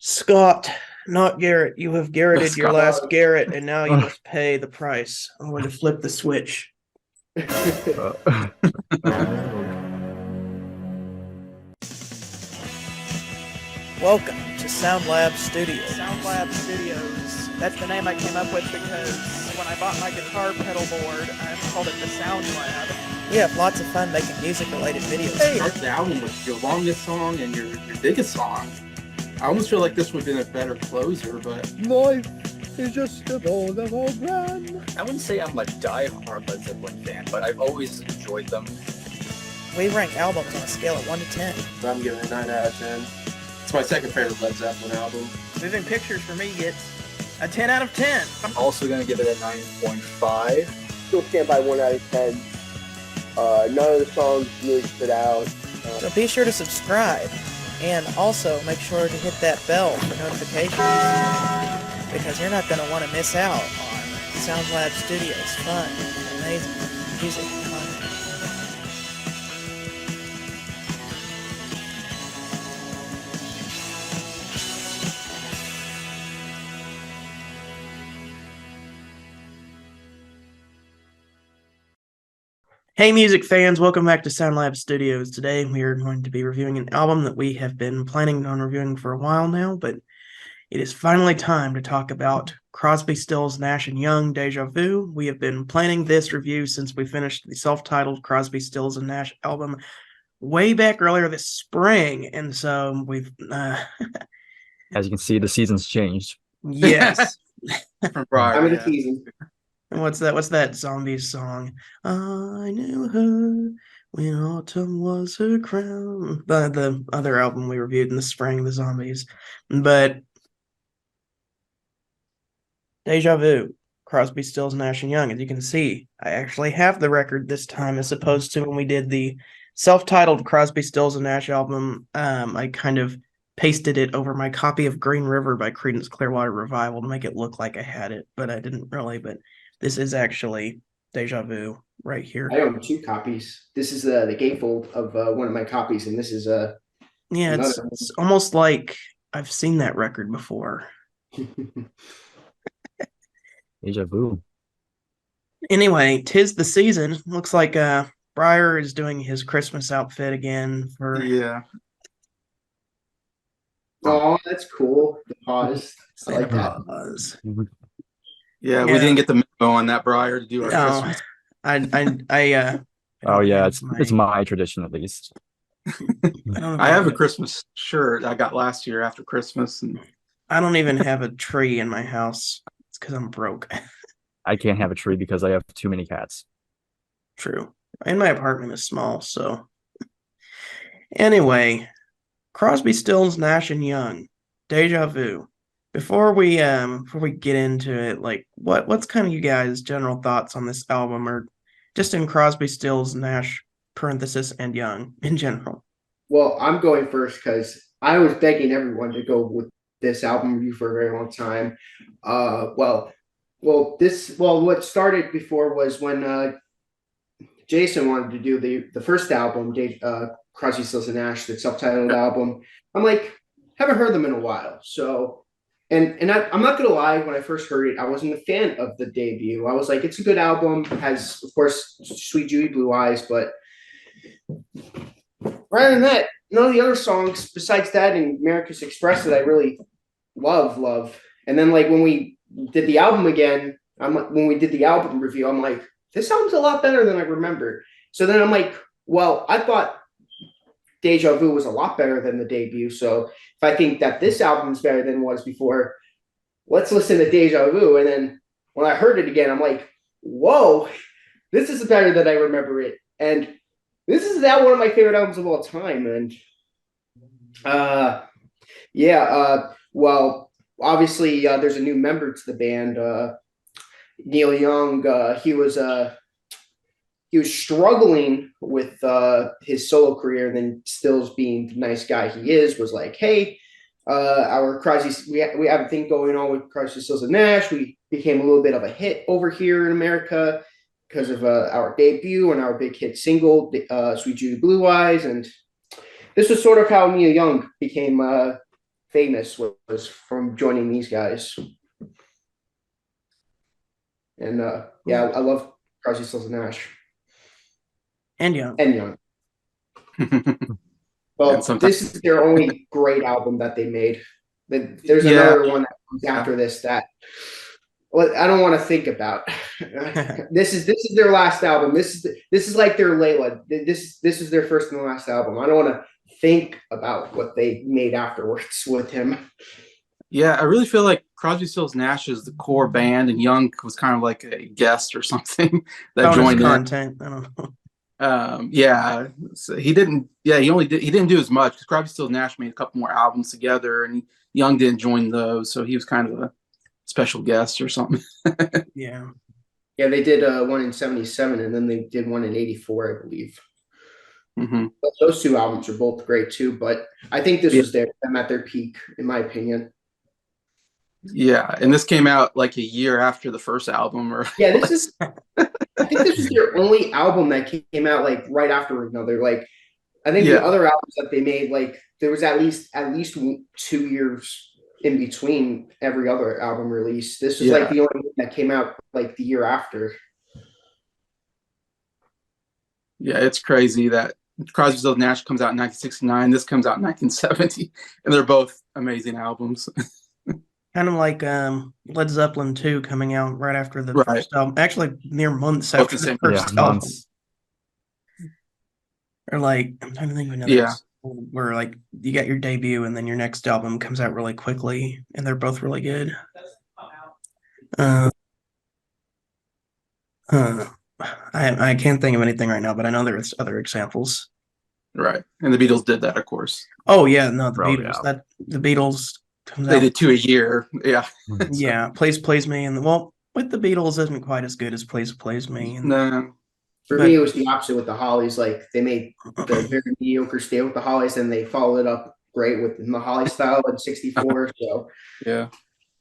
Scott, not Garrett. You have garroted your Scott. last Garrett, and now you must pay the price. I'm going to flip the switch. Uh, Welcome to Soundlab Studios. Soundlab Studios. That's the name I came up with because when I bought my guitar pedal board, I called it the Soundlab. We have lots of fun making music-related videos. Hey, start the album with your longest song and your biggest song. I almost feel like this would have been a better closer, but Life is just a wonderful run. I wouldn't say I'm a die-hard Led Zeppelin fan, but I've always enjoyed them. We rank albums on a scale of 1 to 10. I'm giving it a 9 out of 10. It's my second favorite Led Zeppelin album. Moving Pictures for me gets a 10 out of 10. I'm also going to give it a 9.5. Still stand by 1 out of 10. None of the songs really stood out. So be sure to subscribe, and also make sure to hit that bell for notifications, because you're not going to want to miss out on Soundlab Studios' fun, amazing music content. Hey music fans, welcome back to Soundlab Studios. Today we are going to be reviewing an album that we have been planning on reviewing for a while now, but it is finally time to talk about Crosby, Stills, Nash and Young, Deja Vu. We have been planning this review since we finished the self-titled Crosby, Stills and Nash album way back earlier this spring, and so we've As you can see, the season's changed. yes. From Bryer. I'm in the season. And what's that Zombies song? I knew her when autumn was her crown. The other album we reviewed in the spring, the Zombies. But Deja Vu, Crosby, Stills, Nash and Young. As you can see, I actually have the record this time, as opposed to when we did the self-titled Crosby, Stills and Nash album. I kind of pasted it over my copy of Green River by Creedence Clearwater Revival to make it look like I had it, but I didn't really. But this is actually Deja Vu right here. I own 2 copies. This is the gatefold of one of my copies, and this is Yeah, it's almost like I've seen that record before. Deja vu. Anyway, 'tis the season. Looks like Bryer is doing his Christmas outfit again for Yeah. Oh, that's cool. The pause. I Santa like that. Claus. Yeah, we Yeah. didn't get the memo on that, Bryer, to do our No, Christmas. I Oh yeah, have it's my tradition at least. I have a Christmas shirt I got last year after Christmas. And I don't even have a tree in my house. It's because I'm broke. I can't have a tree because I have too many cats. True. And my apartment is small, so anyway, Crosby, Stills, Nash and Young, Deja Vu. Before we get into it, like what's kind of you guys' general thoughts on this album, or just in Crosby, Stills, Nash parenthesis and Young in general? Well, I'm going first because I was begging everyone to go with this album review for a very long time. What started before was when Jason wanted to do the first album, Crosby, Stills and Nash, the self-titled album. I'm like, haven't heard them in a while, so. And I'm not gonna lie, when I first heard it, I wasn't a fan of the debut. I was like, it's a good album, has of course Sweet Judy Blue Eyes, but rather than that, none of the other songs besides that and America's Express that I really love. And then like when we did the album again, when we did the album review, I'm like, this album's a lot better than I remember. So then I'm like, well, I thought Deja Vu was a lot better than the debut. So if I think that this album is better than it was before, let's listen to Deja Vu. And then when I heard it again, I'm like, whoa, this is better than I remember it. And this is now one of my favorite albums of all time. And well, obviously there's a new member to the band, Neil Young. He was struggling with his solo career, and then Stills, being the nice guy he is, was like, hey, our Crosby, we have a thing going on with Crosby, Stills and Nash. We became a little bit of a hit over here in America because of our debut and our big hit single, Sweet Judy Blue Eyes. And this was sort of how Neil Young became famous was from joining these guys. And yeah, I love Crosby, Stills, and Nash And Young. and Young. Well, And sometimes- this is their only great album that they made. There's Yeah. another one that comes after this that, well, I don't want to think about. This is their last album. This is like their Layla. This is their first and last album. I don't want to think about what they made afterwards with him. Yeah, I really feel like Crosby, Stills, Nash is the core band, and Young was kind of like a guest or something that Bonus joined in. content. I don't know. Yeah, so he didn't do as much because Crosby, Stills, Nash made a couple more albums together, and Young didn't join those, so he was kind of a special guest or something. Yeah. Yeah, they did one in '77, and then they did one in '84, I believe. Mm-hmm. But those two albums are both great too. But I think this was them at their peak, in my opinion. Yeah, and this came out like a year after the first album, or Yeah, this is. I think this is their only album that came out like right after another. Like, I think the other albums that they made, like there was at least 2 years in between every other album release. This was like the only one that came out like the year after. Yeah, it's crazy that Crosby, Stills, Nash comes out in 1969. This comes out in 1970, and they're both amazing albums. Kind of like Led Zeppelin II coming out right after the first album. Actually, mere months Both after the the same- first Yeah, album. months. Or like, I'm trying to think of another where like you got your debut and then your next album comes out really quickly, and they're both really good. I can't think of anything right now, but I know there's other examples. Right, and the Beatles did that, of course. Oh yeah, no, the Oh, Beatles. yeah. The Beatles comes They out. did 2 a year. Yeah, Yeah, Please Me, and well, with the Beatles isn't quite as good as Please Me. And no, For But- me, it was the opposite with the Hollies. Like they made the very mediocre Stay with the Hollies, and they followed it up great with the Holly style in '64. So yeah,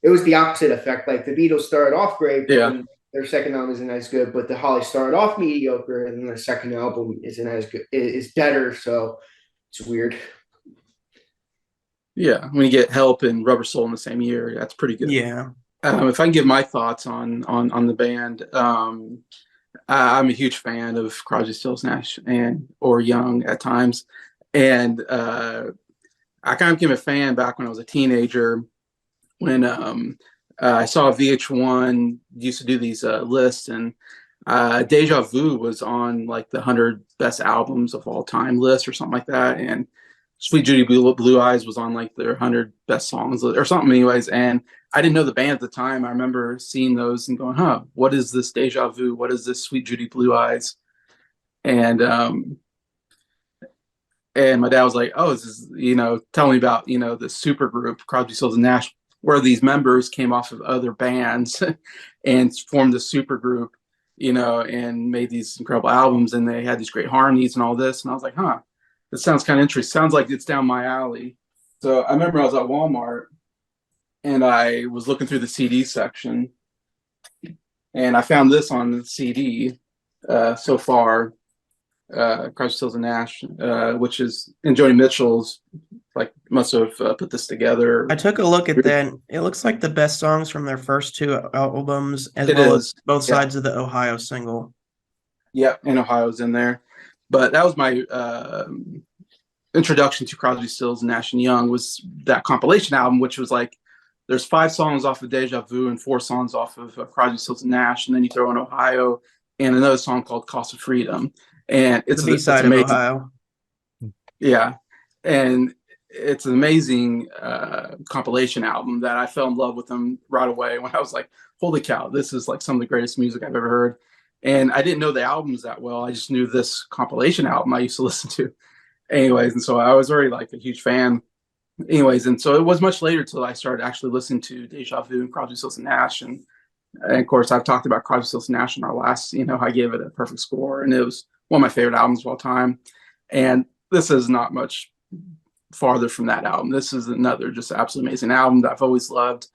it was the opposite effect. Like the Beatles started off great, but Yeah. then their second album isn't as good. But the Hollies started off mediocre, and then their second album isn't as good. Is better. So it's weird. yeah. When you get Help and Rubber Soul in the same year, that's pretty good. yeah, If I can give my thoughts on the band, I'm a huge fan of Crosby, Stills, Nash, or Young at times, and I kind of became a fan back when I was a teenager when I saw VH1 used to do these lists, and Deja Vu was on like the 100 best albums of all time list or something like that, and Sweet Judy Blue Eyes was on like their 100 best songs or something anyways, and I didn't know the band at the time. I remember seeing those and going, what is this Deja Vu? What is this Sweet Judy Blue Eyes? And my dad was like, oh, this is, tell me about, the super group, Crosby, Stills, and Nash, where these members came off of other bands and formed a super group, and made these incredible albums, and they had these great harmonies and all this. And I was like, this sounds kind of interesting. Sounds like it's down my alley. So I remember I was at Walmart and I was looking through the CD section, and I found this on the CD so far, Crosby, Stills, and Nash, which is, and Joni Mitchell's must have put this together. I took a look at that. It looks like the best songs from their first two albums, as It well is. as both Yeah. sides of the Ohio single. Yeah, and Ohio's in there. But that was my introduction to Crosby, Stills, Nash and Young, was that compilation album, which was like, there's 5 songs off of Deja Vu and 4 songs off of Crosby, Stills, and Nash, and then you throw in Ohio and another song called Cost of Freedom. And it's The B-side of amazing. Ohio. Yeah, and it's an amazing compilation album that I fell in love with them right away when I was like, holy cow, this is like some of the greatest music I've ever heard. And I didn't know the albums that well. I just knew this compilation album I used to listen to. Anyways, and so I was already like a huge fan. Anyways, and so it was much later till I started actually listening to Deja Vu and Crosby, Stills, and Nash. And of course, I've talked about Crosby, Stills, and Nash in our last, I gave it a perfect score. And it was one of my favorite albums of all time. And this is not much farther from that album. This is another just absolutely amazing album that I've always loved.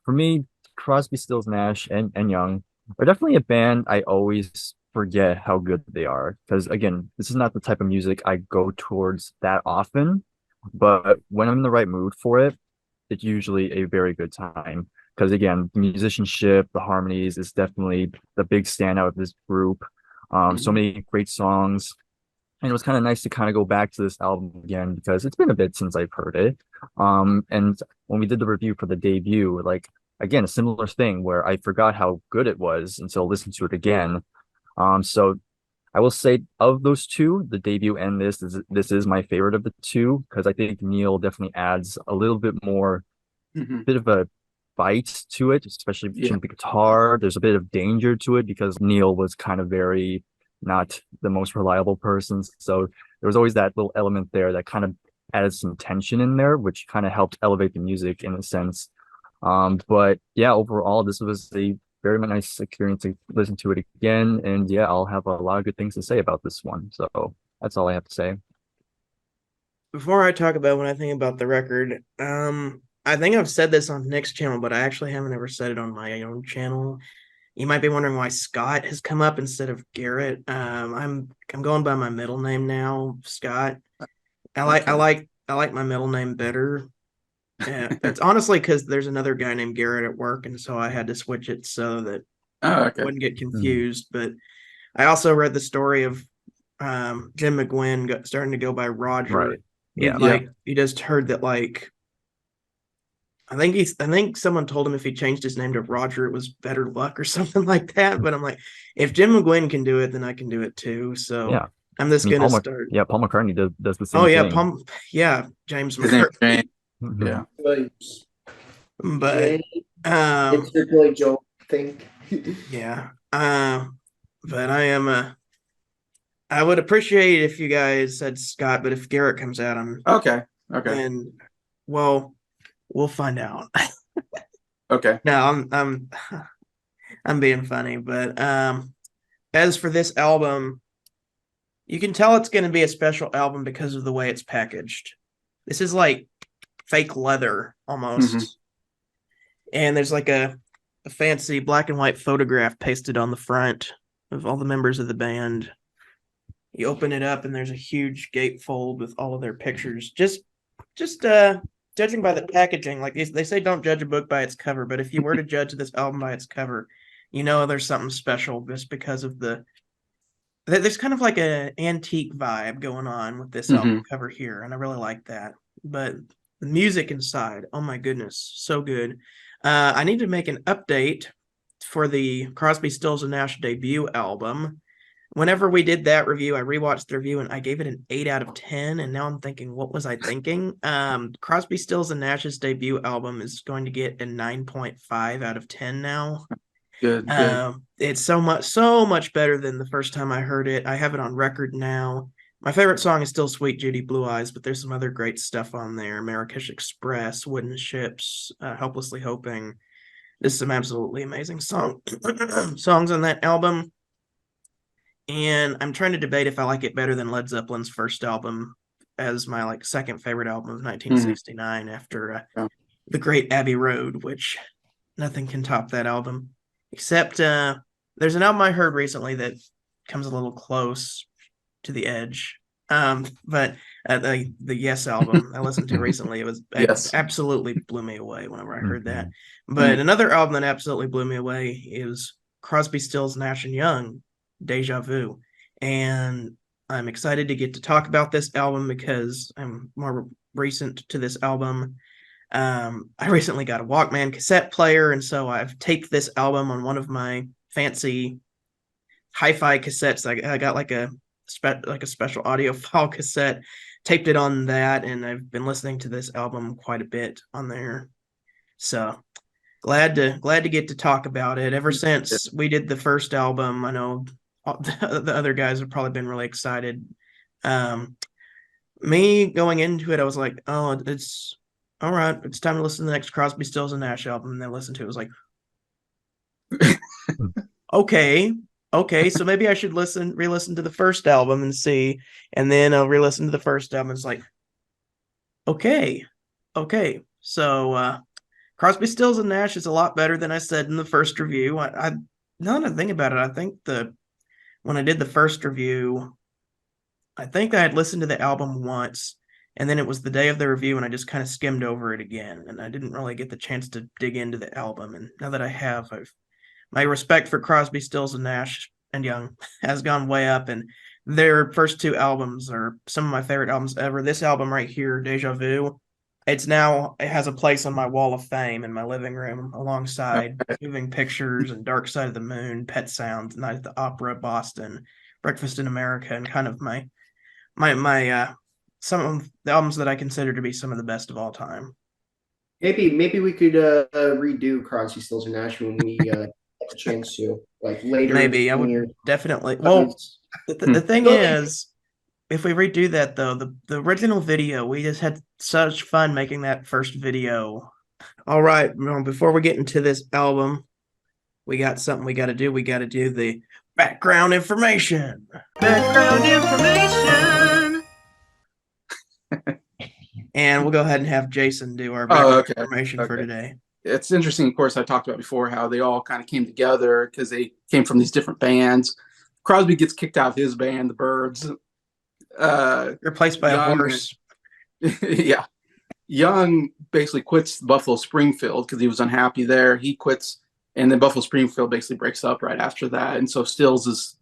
For me, Crosby, Stills, Nash, and Young are definitely a band I always forget how good they are. Because again, this is not the type of music I go towards that often. But when I'm in the right mood for it, it's usually a very good time. Because again, the musicianship, the harmonies is definitely the big standout of this group. So many great songs. And it was kind of nice to kind of go back to this album again because it's been a bit since I've heard it. And when we did the review for the debut, like again, a similar thing where I forgot how good it was until I listened to it again. So I will say of those two, the debut and this is my favorite of the two because I think Neil definitely adds a little bit more, bit of a bite to it, especially between the guitar. There's a bit of danger to it because Neil was kind of very not the most reliable person. So there was always that little element there that kind of added some tension in there, which kind of helped elevate the music in a sense. But yeah, overall, this was a very nice experience to listen to it again. And yeah, I'll have a lot of good things to say about this one. So that's all I have to say. Before I talk about what I think about the record, I think I've said this on Nick's channel, but I actually haven't ever said it on my own channel. You might be wondering why Scott has come up instead of Garrett. I'm going by my middle name now, Scott. I like my middle name better. Yeah, it's honestly because there's another guy named Garrett at work, and so I had to switch it so that I wouldn't get confused. But I also read the story of Jim McGuinn starting to go by Roger. Right. Yeah. You just heard that I think someone told him if he changed his name to Roger, it was better luck or something like that. But I'm like, if Jim McGuinn can do it, then I can do it too. So yeah. I'm just gonna start. Yeah, Paul McCartney does the same thing. James McCartney. Yeah. But it's your Billy Joel thing. Yeah. But I would appreciate if you guys said Scott, but if Garrett comes out, I'm okay. And well, we'll find out. Okay. No, I'm being funny, but as for this album, you can tell it's going to be a special album because of the way it's packaged. This is like fake leather almost. And there's like a fancy black and white photograph pasted on the front of all the members of the band. You open it up and there's a huge gatefold with all of their pictures. Just judging by the packaging, like they say, don't judge a book by its cover, but if you were to judge this album by its cover, you know there's something special just because of there's kind of like an antique vibe going on with this album cover here, and I really like that. But the music inside, oh my goodness, so good. I need to make an update for the Crosby, Stills and Nash debut album. Whenever we did that review, I rewatched the review and I gave it an 8 out of 10. And now I'm thinking, what was I thinking? Crosby, Stills and Nash's debut album is going to get a 9.5 out of 10 now. Good. It's so much better than the first time I heard it. I have it on record now. My favorite song is still Sweet Judy Blue Eyes, but there's some other great stuff on there. Marrakesh Express, Wooden Ships, Helplessly Hoping. There's some absolutely amazing songs on that album. And I'm trying to debate if I like it better than Led Zeppelin's first album as my second favorite album of 1969 after The Great Abbey Road, which nothing can top that album. Except there's an album I heard recently that comes a little close to the edge. But the Yes album I listened to recently, it absolutely blew me away whenever I heard that. But another album that absolutely blew me away is Crosby, Stills, Nash and Young, Deja Vu. And I'm excited to get to talk about this album because I'm more recent to this album. I recently got a Walkman cassette player, and so I've taped this album on one of my fancy hi-fi cassettes. I got like a special audio file cassette, taped it on that, and I've been listening to this album quite a bit on there. So glad to get to talk about it. Ever since we did the first album, I know the other guys have probably been really excited. Me going into it, I was like, oh, it's all right. It's time to listen to the next Crosby, Stills and Nash album. And then listen to it. It was like, okay, so maybe I should re-listen to the first album and see, and then I'll re-listen to the first album. It's like, okay. So Crosby, Stills and Nash is a lot better than I said in the first review. I now that I think about it, I think when I did the first review, I think I had listened to the album once, And then it was the day of the review, and I just kind of skimmed over it again, and I didn't really get the chance to dig into the album. And now that I have, my respect for Crosby, Stills, and Nash and Young has gone way up, and their first two albums are some of my favorite albums ever. This album right here, Deja Vu, it has a place on my wall of fame in my living room alongside Moving Pictures and Dark Side of the Moon, Pet Sounds, Night at the Opera, Boston, Breakfast in America, and kind of my some of the albums that I consider to be some of the best of all time. Maybe we could redo Crosby, Stills, and Nash when we get a chance to, like later. Maybe I would definitely. Well, the thing is, if we redo that though, the original video, we just had such fun making that first video. All right, well, before we get into this album, we got something we got to do. We got to do the background information. Background information. And we'll go ahead and have Jason do our background information for today. It's interesting, of course, I talked about before how they all kind of came together because they came from these different bands. Crosby gets kicked out of his band, the Byrds. Replaced by a horse. Yeah. Young basically quits Buffalo Springfield because he was unhappy there. He quits, and then Buffalo Springfield basically breaks up right after that. And so Stills is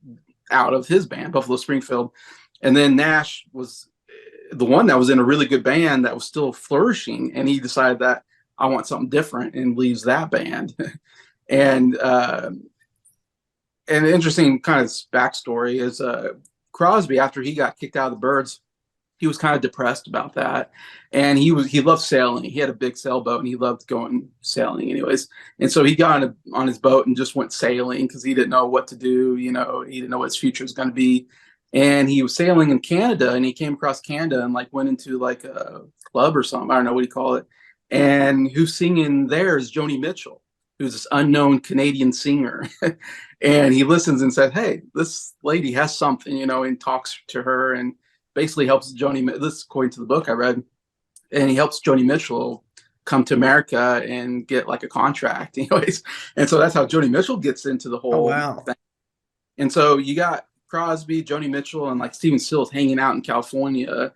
out of his band, Buffalo Springfield. And then Nash was the one that was in a really good band that was still flourishing, and he decided that I want something different and leaves that band. And an interesting kind of backstory is Crosby, after he got kicked out of the Byrds, he was kind of depressed about that, and he loved sailing. He had a big sailboat, and he loved going sailing anyways. And so he got on his boat and just went sailing because he didn't know what to do. He didn't know what his future was going to be. And he was sailing in Canada, and he came across Canada and like went into like a club or something. I don't know what you call it. And who's singing there is Joni Mitchell, who's this unknown Canadian singer. And he listens and said, hey, this lady has something, and talks to her and basically helps Joni. This is according to the book I read. And he helps Joni Mitchell come to America and get like a contract anyways. And so that's how Joni Mitchell gets into the whole thing. And so you got Crosby, Joni Mitchell, and like Stephen Stills hanging out in California,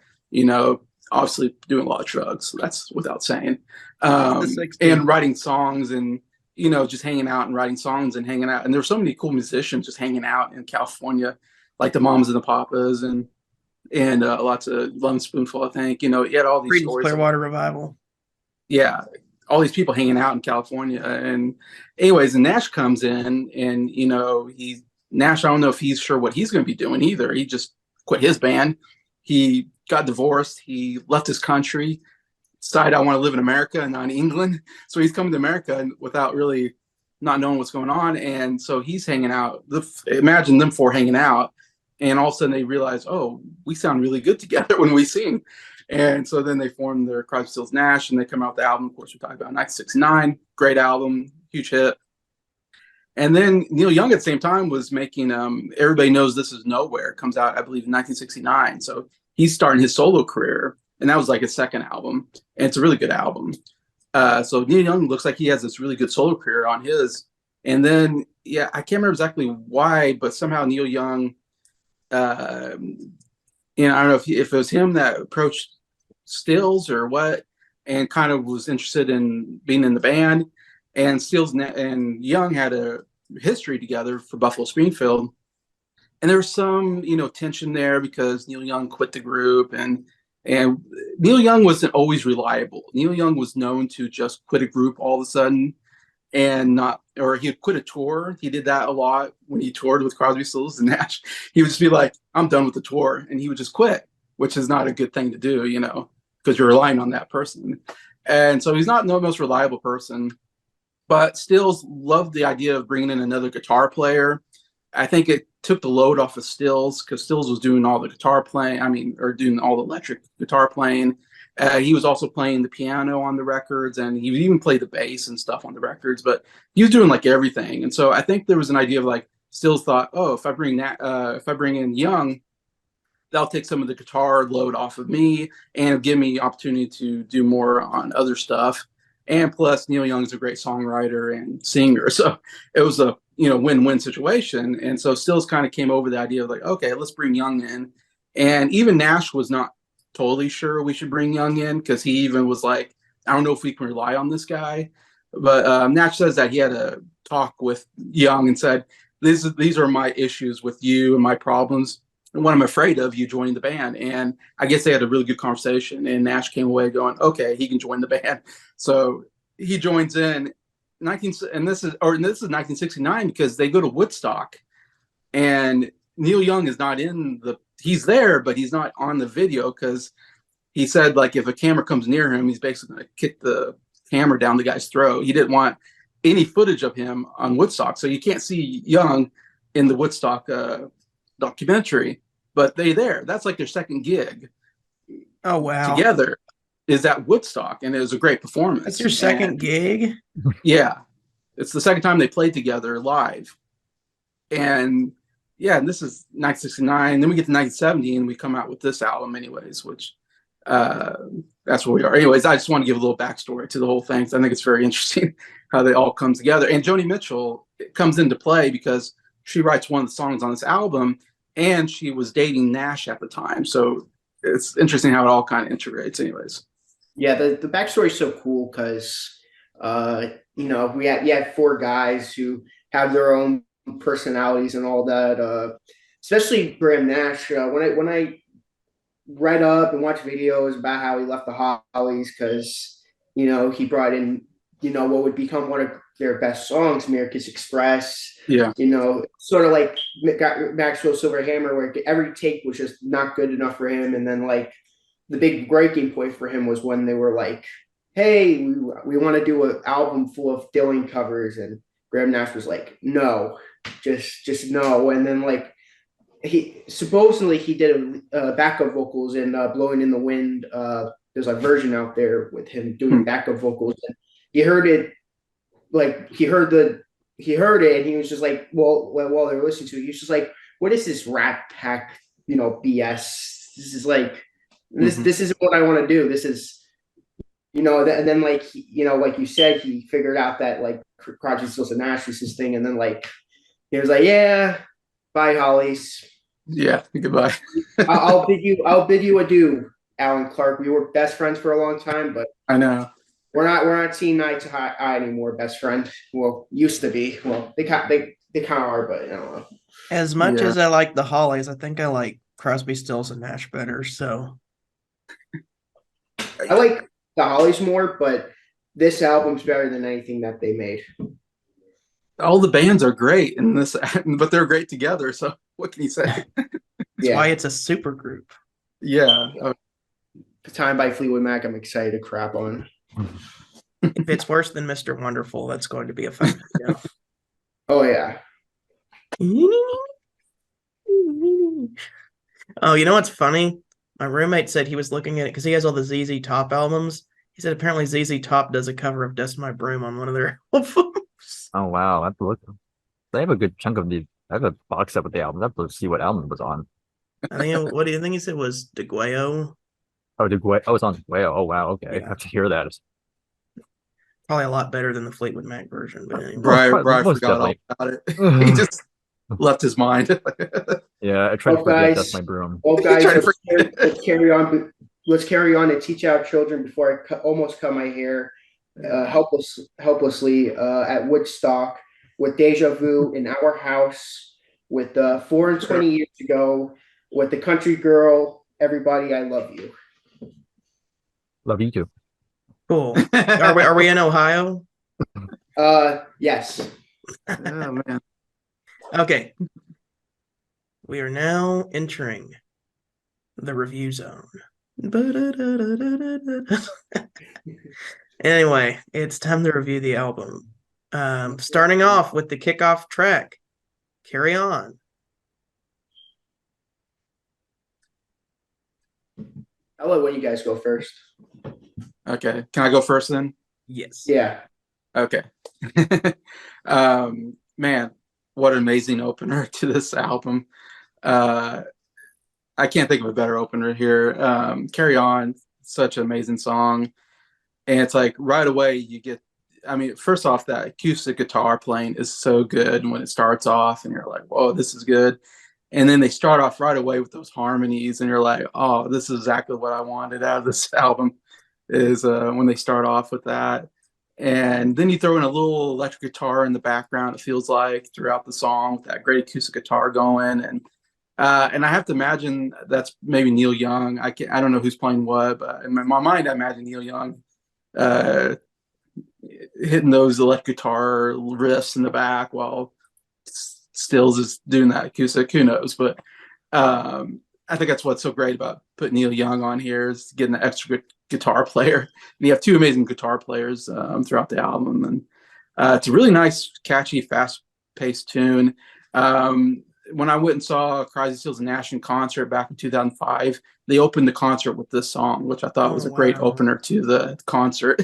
obviously doing a lot of drugs. So that's without saying. And writing songs and, just hanging out and writing songs and hanging out. And there were so many cool musicians just hanging out in California, like the Mamas and the Papas and lots of Lemon Spoonful, I think. You had all these stories. Clearwater Revival. Yeah. All these people hanging out in California. And anyways, and Nash comes in and, Nash, I don't know if he's sure what he's going to be doing either. He just quit his band. He got divorced. He left his country, decided I want to live in America and not in England. So he's coming to America without really not knowing what's going on. And so he's hanging out. Imagine them four hanging out. And all of a sudden they realize, oh, we sound really good together when we sing. And so then they form their Crosby, Stills, Nash, and they come out with the album. Of course, we're talking about 1969. Great album, huge hit. And then Neil Young at the same time was making Everybody Knows This Is Nowhere. It comes out, I believe, in 1969. So he's starting his solo career. And that was like his second album. And it's a really good album. So Neil Young looks like he has this really good solo career on his. And then, I can't remember exactly why, but somehow Neil Young, I don't know if it was him that approached Stills or what, and kind of was interested in being in the band. And Stills and Young had a history together for Buffalo Springfield. And there was some, tension there because Neil Young quit the group and Neil Young wasn't always reliable. Neil Young was known to just quit a group all of a sudden or he'd quit a tour. He did that a lot when he toured with Crosby, Stills, and Nash. He would just be like, I'm done with the tour. And he would just quit, which is not a good thing to do, because you're relying on that person. And so he's not the most reliable person. But Stills loved the idea of bringing in another guitar player. I think it took the load off of Stills because Stills was doing all the guitar playing, or doing all the electric guitar playing. He was also playing the piano on the records, and he would even play the bass and stuff on the records, but he was doing like everything. And so I think there was an idea of like Stills thought, oh, if I bring in Young, that'll take some of the guitar load off of me and give me opportunity to do more on other stuff. And plus, Neil Young is a great songwriter and singer. So it was a win-win situation. And so Stills kind of came over the idea of like, okay, let's bring Young in. And even Nash was not totally sure we should bring Young in, because he even was like, I don't know if we can rely on this guy. But Nash says that he had a talk with Young and said, these are my issues with you and my problems and what I'm afraid of you joining the band. And I guess they had a really good conversation, and Nash came away going, okay, he can join the band. So he joins in this is 1969, because they go to Woodstock, and Neil Young is not he's there, but he's not on the video, because he said, like, if a camera comes near him, he's basically going to kick the hammer down the guy's throat. He didn't want any footage of him on Woodstock. So you can't see Young in the Woodstock documentary, but there. That's like their second gig. Oh, wow. Together is at Woodstock, and it was a great performance. That's your second gig? Yeah. It's the second time they played together live. And yeah, and this is 1969. Then we get to 1970, and we come out with this album anyways, which that's where we are. Anyways, I just want to give a little backstory to the whole thing. I think it's very interesting how they all come together. And Joni Mitchell comes into play because she writes one of the songs on this album, and she was dating Nash at the time. So it's interesting how it all kind of integrates anyways. Yeah, the backstory is so cool because, we had four guys who have their own personalities and all that. Especially Graham Nash. When I read up and watched videos about how he left the Hollies, because he brought in what would become one of their best songs, America's Express. Yeah. Sort of like Maxwell Silverhammer, where every take was just not good enough for him, and then like the big breaking point for him was when they were like, hey, we want to do an album full of Dylan covers, and Graham Nash was like, no, just no. And then like he did backup vocals in Blowing in the Wind. There's a version out there with him doing backup vocals, and he heard it, like he heard it, and he was just like, while they were listening to it, he was just like, what is this Rat Pack, BS? This is like, this isn't what I want to do. This is, and then like, like you said, he figured out that like Crosby, Stills and Nash was his thing, and then like he was like, yeah, bye, Hollies. Yeah, goodbye. I'll bid you adieu, Alan Clark. We were best friends for a long time, but I know we're not seeing eye to eye anymore. Best friend, well, used to be. Well, they kind of are, but I don't know. As much as I like the Hollies, I think I like Crosby, Stills, and Nash better. So I like the Hollies more, but this album's better than anything that they made. all the bands are great in this, but they're great together. So what can you say? That's why it's a super group. Yeah. Time by Fleetwood Mac, I'm excited to crap on. If it's worse than Mr. Wonderful, that's going to be a fun video. Oh, yeah. Oh, you know what's funny? My roommate said he was looking at it because he has all the ZZ Top albums. He said apparently ZZ Top does a cover of Dust My Broom on one of their albums. Oh, wow. I have to look. They have a good chunk of the. I have a box set with the album. I have to see what album it was on. I think, what do you think he said was DeGuayo? Oh, DeGuayo. Oh, it's on DeGuayo. Oh, wow. Okay. Yeah. I have to hear that. Probably a lot better than the Fleetwood Mac version. But anyway. Bryer Most forgot all definitely. about it. He just left his mind. Yeah, I tried to forget That's My Broom. Well, guys, let's carry on. Let's carry on and teach our children before I almost cut my hair. Helplessly at Woodstock with Deja Vu in Our House with 4 and 20 years ago with the Country Girl. Everybody, I love you. Love you too. Cool. Are we in Ohio? Yes. Oh, man. Okay. We are now entering the review zone. Anyway, it's time to review the album. Starting off with the kickoff track, Carry On. I'll let you guys go first. Okay. Can I go first then? Yes. Yeah. Okay. Man, what an amazing opener to this album. I can't think of a better opener here. Carry On, such an amazing song. And it's like right away you get, I mean, first off, that acoustic guitar playing is so good when it starts off and you're like, whoa, this is good. And then they start off right away with those harmonies, and you're like, oh, this is exactly what I wanted out of this album, is when they start off with that. And then you throw in a little electric guitar in the background, it feels like, throughout the song, with that great acoustic guitar going. And I have to imagine that's maybe Neil Young. I don't know who's playing what, but in my mind, I imagine Neil Young hitting those electric guitar riffs in the back while Stills is doing that acoustic. Who knows? But I think that's what's so great about putting Neil Young on here, is getting the extra guitar player. And you have two amazing guitar players throughout the album, and it's a really nice, catchy, fast-paced tune. When I went and saw Crosby, Stills and Nash in concert back in 2005, they opened the concert with this song, which I thought was a great opener to the concert.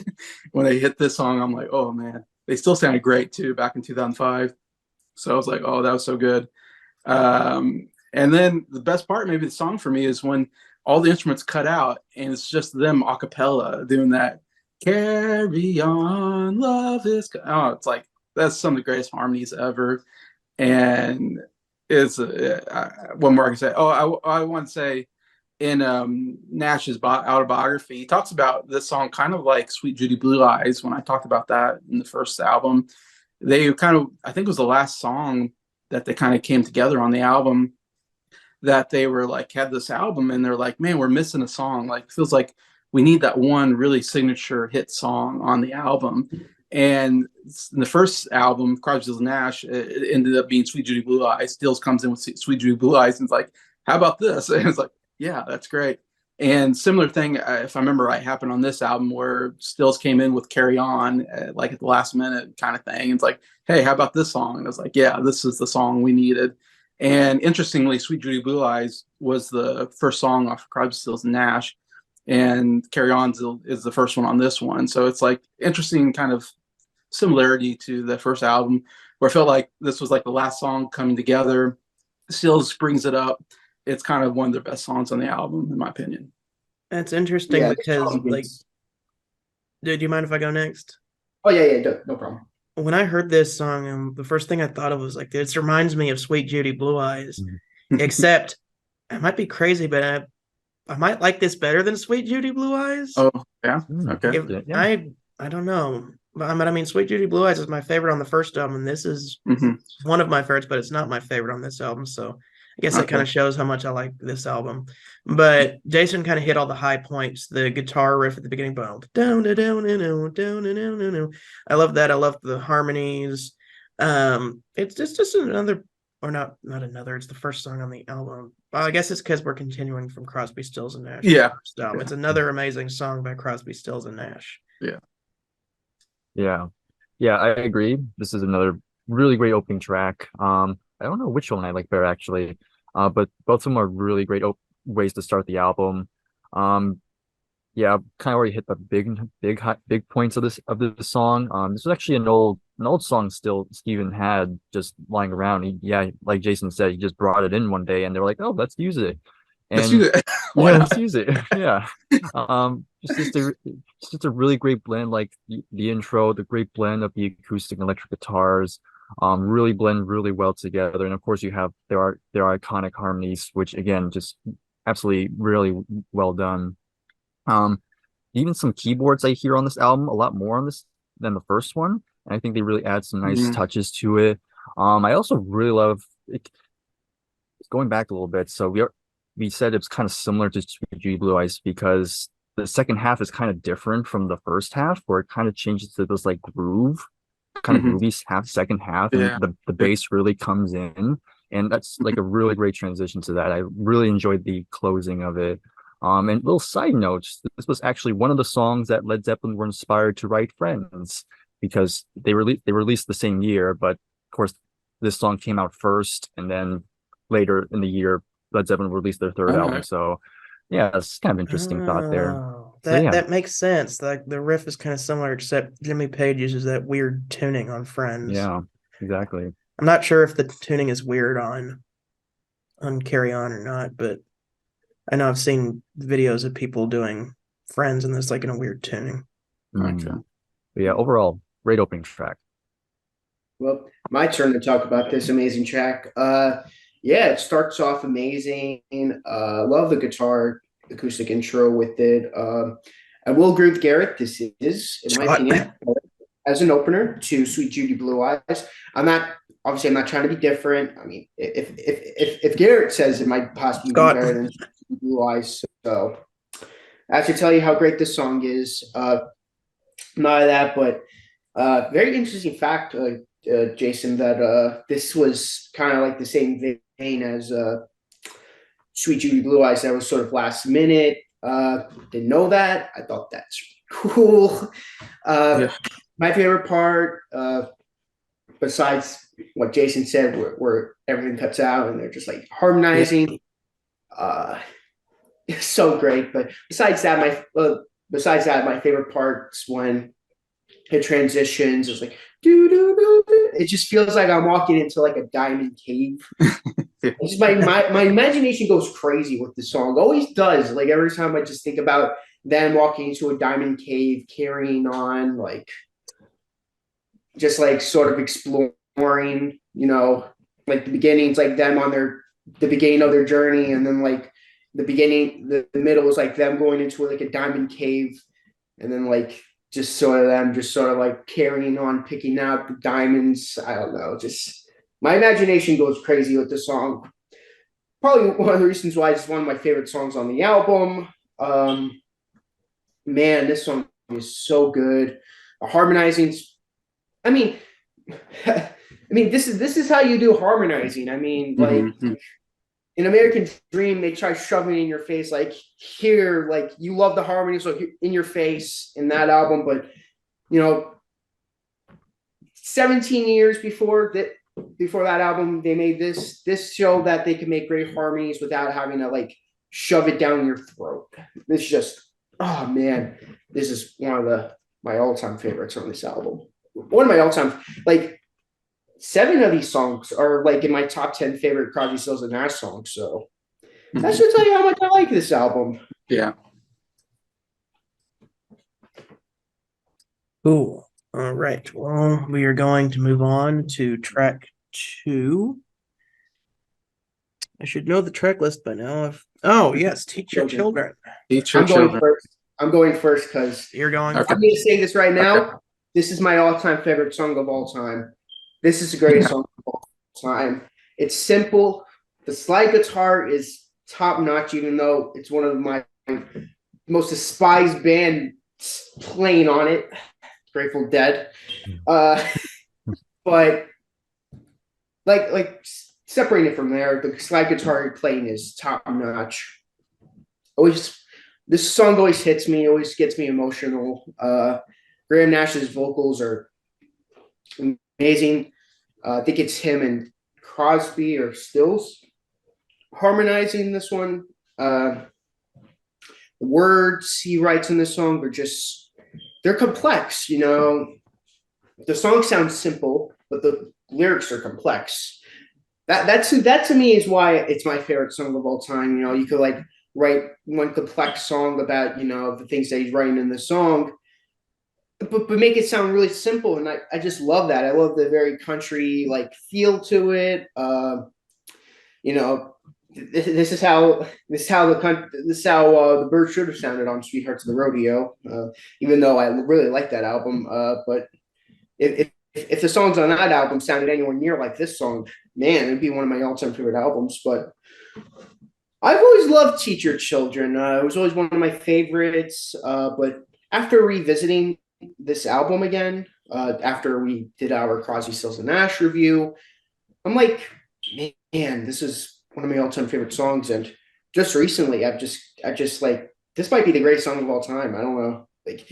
When they hit this song, I'm like, oh man, they still sounded great too back in 2005. So I was like, oh, that was so good. And then the best part, maybe the song for me, is when all the instruments cut out and it's just them a cappella doing that "Carry On, Love Is." Oh, it's like, that's some of the greatest harmonies ever. And it's one more I can say. Oh, I want to say, in Nash's autobiography, he talks about this song kind of like "Sweet Judy Blue Eyes." When I talked about that in the first album, they kind of, I think it was the last song that they kind of came together on the album, that they were like, had this album, and they're like, man, we're missing a song. Like, it feels like we need that one really signature hit song on the album. And in the first album, Crosby, Stills, Nash, it ended up being "Sweet Judy Blue Eyes." Stills comes in with "Sweet Judy Blue Eyes" and it's like, how about this? And it's like, yeah, that's great. And similar thing, if I remember right, happened on this album, where Stills came in with "Carry On," like at the last minute kind of thing. It's like, hey, how about this song? And it was like, yeah, this is the song we needed. And interestingly, "Sweet Judy Blue Eyes" was the first song off of Crosby, Stills and Nash, and "Carry On" is the first one on this one. So it's like interesting kind of similarity to the first album, where I felt like this was like the last song coming together. Stills brings it up. It's kind of one of the best songs on the album, in my opinion. That's interesting, Yeah, because like, do you mind if I go next? Oh yeah, no problem. When I heard this song, the first thing I thought of was like, this reminds me of "Sweet Judy Blue Eyes," except I might be crazy, but I might like this better than "Sweet Judy Blue Eyes." Oh yeah, okay. I don't know, but I mean, "Sweet Judy Blue Eyes" is my favorite on the first album, and this is Mm-hmm. one of my favorites, but it's not my favorite on this album. So I guess that kind of shows how much I like this album. But Jason kind of hit all the high points. The guitar riff at the beginning, boom, down, down, down, down, down, down, down. I love that. I love the harmonies. It's just another, or not another. It's the first song on the album. Well, I guess it's because we're continuing from Crosby, Stills and Nash. Yeah. It's another amazing song by Crosby, Stills and Nash. Yeah, I agree. This is another really great opening track. I don't know which one I like better actually, but both of them are really great ways to start the album. Yeah, kind of already hit the big points of this song. This was actually an old song still Steven had just lying around. Like Jason said, he just brought it in one day, and they were like, "Oh, let's use it." And Let's use it. let's use it. Yeah. Just a really great blend, like the intro, the great blend of the acoustic and electric guitars. Really blend really well together. And of course you have their iconic harmonies, which again, just absolutely really well done. Even some keyboards I hear on this album, a lot more on this than the first one. And I think they really add some nice touches to it. I also really love it. Going back a little bit, so we said it's kind of similar to "Sweet Judy Blue Eyes" because the second half is kind of different from the first half, where it kind of changes to this like groove, kind of groovy second half, and the bass really comes in, and that's like a really great transition to that. I really enjoyed the closing of it. And little side notes, this was actually one of the songs that Led Zeppelin were inspired to write "Friends," because they released the same year, but of course this song came out first, and then later in the year Led Zeppelin released their third album. So yeah, it's kind of interesting thought there. That makes sense. Like the riff is kind of similar, except Jimmy Page uses that weird tuning on "Friends." Yeah, exactly. I'm not sure if the tuning is weird on "Carry On" or not, but I know I've seen videos of people doing "Friends" and it's like in a weird tuning. Okay. But yeah, overall, great opening track. Well, my turn to talk about this amazing track. yeah, it starts off amazing. Love the guitar acoustic intro with it. I will agree with Garrett. This is, in my Scott. opinion, as an opener to Sweet Judy Blue Eyes. I'm not obviously I'm not trying to be different. I mean, if Garrett says it might possibly be Scott. better than Sweet Judy Blue Eyes, so I should tell you how great this song is. Not that, but very interesting fact, Jason, that this was kind of like the same vein as Sweet Judy Blue Eyes. That was sort of last minute. Didn't know that. I thought that's cool. Yeah. My favorite part, besides what Jason said, where everything cuts out and they're just like harmonizing, it's so great. But besides that, my favorite part's when it transitions. It's like do do do do. It just feels like I'm walking into like a diamond cave. It's just my imagination goes crazy with the song. Always does. Like every time I just think about them walking into a diamond cave, carrying on, like just like sort of exploring, like the beginning's like them on the beginning of their journey, and then like the middle is like them going into like a diamond cave, and then like just sort of like carrying on, picking out the diamonds. I don't know, just my imagination goes crazy with this song. Probably one of the reasons why it's one of my favorite songs on the album. Man, this song is so good. Harmonizing. I mean, this is how you do harmonizing. I mean, like in American Dream, they try shoving in your face, like here, like you love the harmony, so in your face in that album. But 17 years before that album, they made this show that they can make great harmonies without having to like shove it down your throat. This just, oh man, this is one of my all-time favorites on this album. One of my all-time, like 7 of these songs are like in my top 10 favorite Crosby, Stills and Nash songs. So that should tell you how much I like this album. Yeah. Cool. All right. Well, we are going to move on to track 2. I should know the track list by now. Oh, yes. Teach Your Children. Teach Your Children. I'm going first because You're going. I'm going to say this right now. Okay. This is my all-time favorite song of all time. This is the greatest song of all time. It's simple. The slide guitar is top-notch, even though it's one of my most despised bands playing on it. Grateful Dead. But like separating it from there, the slide guitar playing is top-notch. This song always hits me, always gets me emotional. Graham Nash's vocals are amazing. I think it's him and Crosby or Stills harmonizing this one. The words he writes in this song are they're complex, The song sounds simple, but the lyrics are complex. That to me is why it's my favorite song of all time. You could like write one complex song about, the things that he's writing in the song, but make it sound really simple. And I just love that. I love the very country like feel to it. This is how the Bird should have sounded on Sweethearts of the Rodeo. Even though I really like that album, but if the songs on that album sounded anywhere near like this song, man, it'd be one of my all-time favorite albums. But I've always loved Teach Your Children. It was always one of my favorites. But after revisiting this album again, after we did our Crosby, Stills and Nash review, I'm like, man, this is one of my all-time favorite songs. And just recently, I just like, this might be the greatest song of all time. I don't know. Like,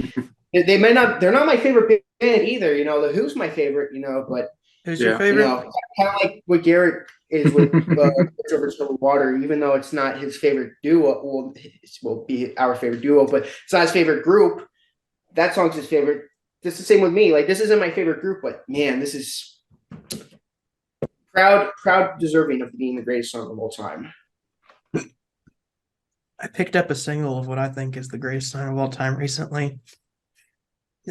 they're not my favorite band either. The Who's my favorite, but who's your favorite? Kind of like what Garrett is with Over Troubled Water, even though it's not his favorite duo. Well, it will be our favorite duo, but it's not his favorite group. That song's his favorite. It's the same with me. Like, this isn't my favorite group, but man, this is proud deserving of being the greatest song of all time. I picked up a single of what I think is the greatest song of all time recently,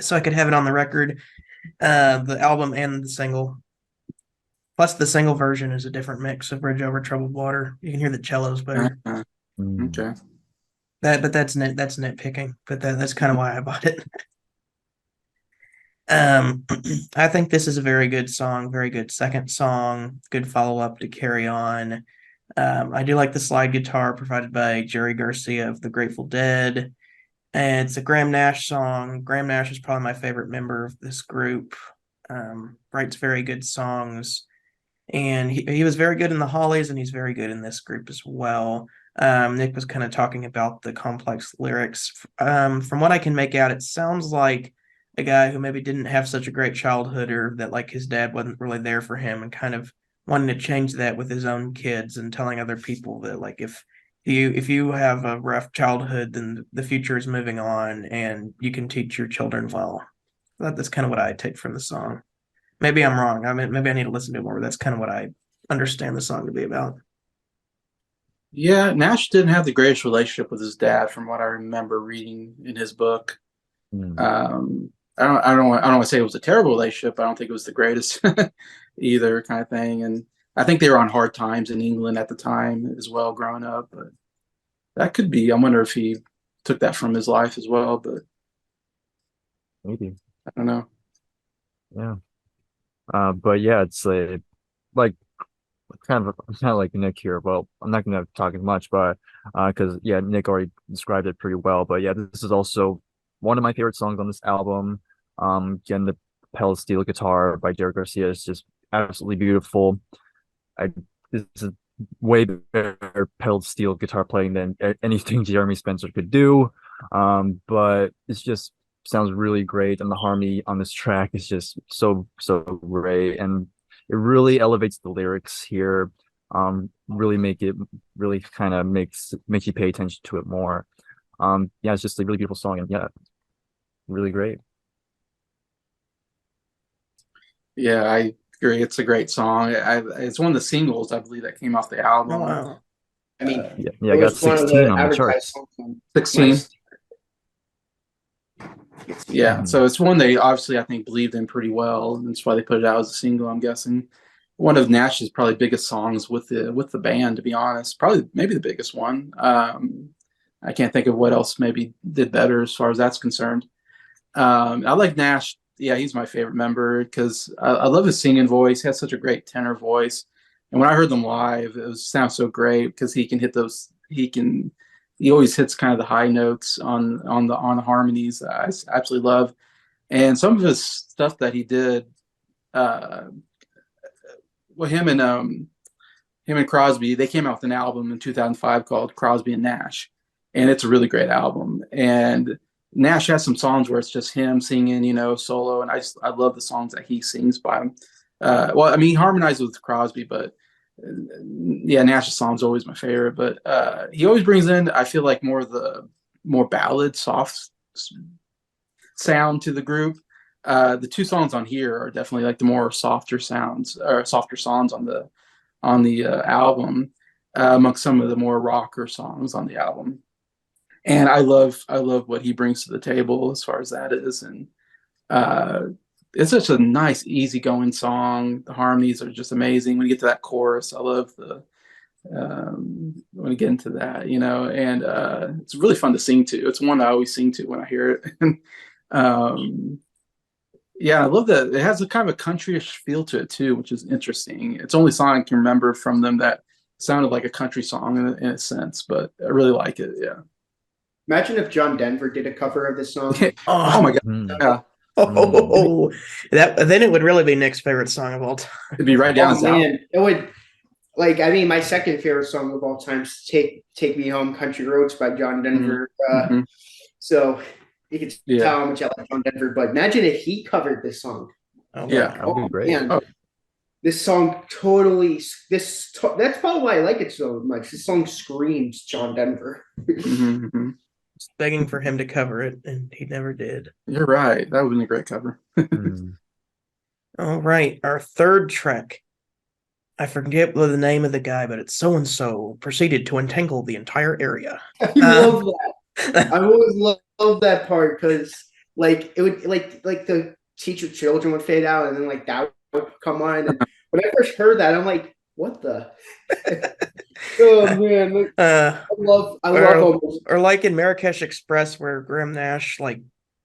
so I could have it on the record, the album and the single. Plus, the single version is a different mix of Bridge Over Troubled Water. You can hear the cellos better. Okay. That's nitpicking. But that's kind of why I bought it. I think this is a very good song, very good second song, good follow up to Carry On. I do like the slide guitar provided by Jerry Garcia of the Grateful Dead. And it's a Graham Nash song. Graham Nash is probably my favorite member of this group. Writes very good songs. And he was very good in the Hollies, and he's very good in this group as well. Nick was kind of talking about the complex lyrics. From what I can make out, it sounds like a guy who maybe didn't have such a great childhood, or that like his dad wasn't really there for him, and kind of wanting to change that with his own kids and telling other people that like if you have a rough childhood, then the future is moving on and you can teach your children well. That's kind of what I take from the song. Maybe I'm wrong. I mean, maybe I need to listen to it more. But that's kind of what I understand the song to be about. Yeah, Nash didn't have the greatest relationship with his dad, from what I remember reading in his book. I don't want to say it was a terrible relationship. I don't think it was the greatest either, kind of thing. And I think they were on hard times in England at the time as well, growing up. But that could be. I wonder if he took that from his life as well. But maybe. I don't know. Yeah. But yeah, it's like kind of like Nick here. Well, I'm not going to talk as much, but because yeah, Nick already described it pretty well. But yeah, this is also one of my favorite songs on this album. Again, the pedal steel guitar by Jerry Garcia is just absolutely beautiful. This is way better pedal steel guitar playing than anything Jeremy Spencer could do. But it's just sounds really great, and the harmony on this track is just so great, and it really elevates the lyrics here. Really make it really kind of makes you pay attention to it more. Yeah, it's just a really beautiful song, and yeah, really great. Yeah, I agree. It's a great song. It's one of the singles, I believe, that came off the album. Oh, wow. I mean, yeah, I got 16 on the charts. 16. Yeah, Mhm. so it's one they obviously, I think, believed in pretty well. And that's why they put it out as a single, I'm guessing. One of Nash's probably biggest songs with the band, to be honest. Probably maybe the biggest one. I can't think of what else maybe did better as far as that's concerned. I like Nash. Yeah, he's my favorite member because I love his singing voice. He has such a great tenor voice. And when I heard them live, it sounds so great because he can hit those. He always hits kind of the high notes on the harmonies. I absolutely love. And some of his stuff that he did, well, him and Crosby, they came out with an album in 2005 called Crosby and Nash, and it's a really great album. And Nash has some songs where it's just him singing, solo, and I love the songs that he sings by him. Well, I mean, he harmonizes with Crosby, but yeah, Nash's song's always my favorite. But he always brings in, I feel like, more ballad, soft sound to the group. The two songs on here are definitely like the more softer songs on the album, amongst some of the more rocker songs on the album. And I love what he brings to the table as far as that is. And it's such a nice, easygoing song. The harmonies are just amazing. When you get to that chorus, I love when you get into that, and it's really fun to sing to. It's one I always sing to when I hear it. Yeah, I love that. It has a kind of a countryish feel to it too, which is interesting. It's the only song I can remember from them that sounded like a country song in a sense, but I really like it. Yeah. Imagine if John Denver did a cover of this song. Oh my god! Yeah. Oh, then it would really be Nick's favorite song of all time. It'd be right down his alley. It would. My second favorite song of all time is "Take Me Home, Country Roads" by John Denver. So you can tell how much I like John Denver. But imagine if he covered this song. Oh, yeah, that would be great. Man, this song totally. That's probably why I like it so much. This song screams John Denver. Just begging for him to cover it, and he never did. You're right. That would have been a great cover. All right, our third track. I forget the name of the guy, but it's so and so proceeded to entangle the entire area. I love that. I always love that part because it would like the teacher children would fade out, and then that would come on, when I first heard that, I'm like, what the? Oh man, I love almost. Or like in Marrakesh Express, where Graham Nash like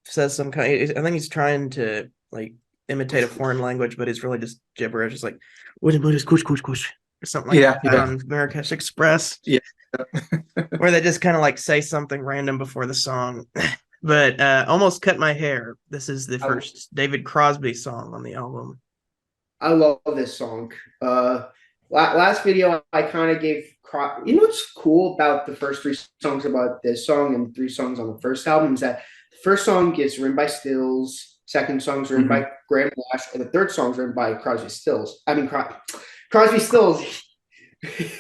says some kind. I think he's trying to like imitate a foreign language, but it's really just gibberish. It's like what is kush kush kush or something like Yeah, that yeah, on Marrakesh Express, yeah. where they just kind of like say something random before the song. But almost cut my hair. This is the first David Crosby song on the album. I love this song. Last video I kind of gave. You know what's cool about the first three songs about this song and three songs on the first album is that the first song is written by Stills, second song's written by Graham Nash, and the third song's written by Crosby Stills. I mean Crosby Stills.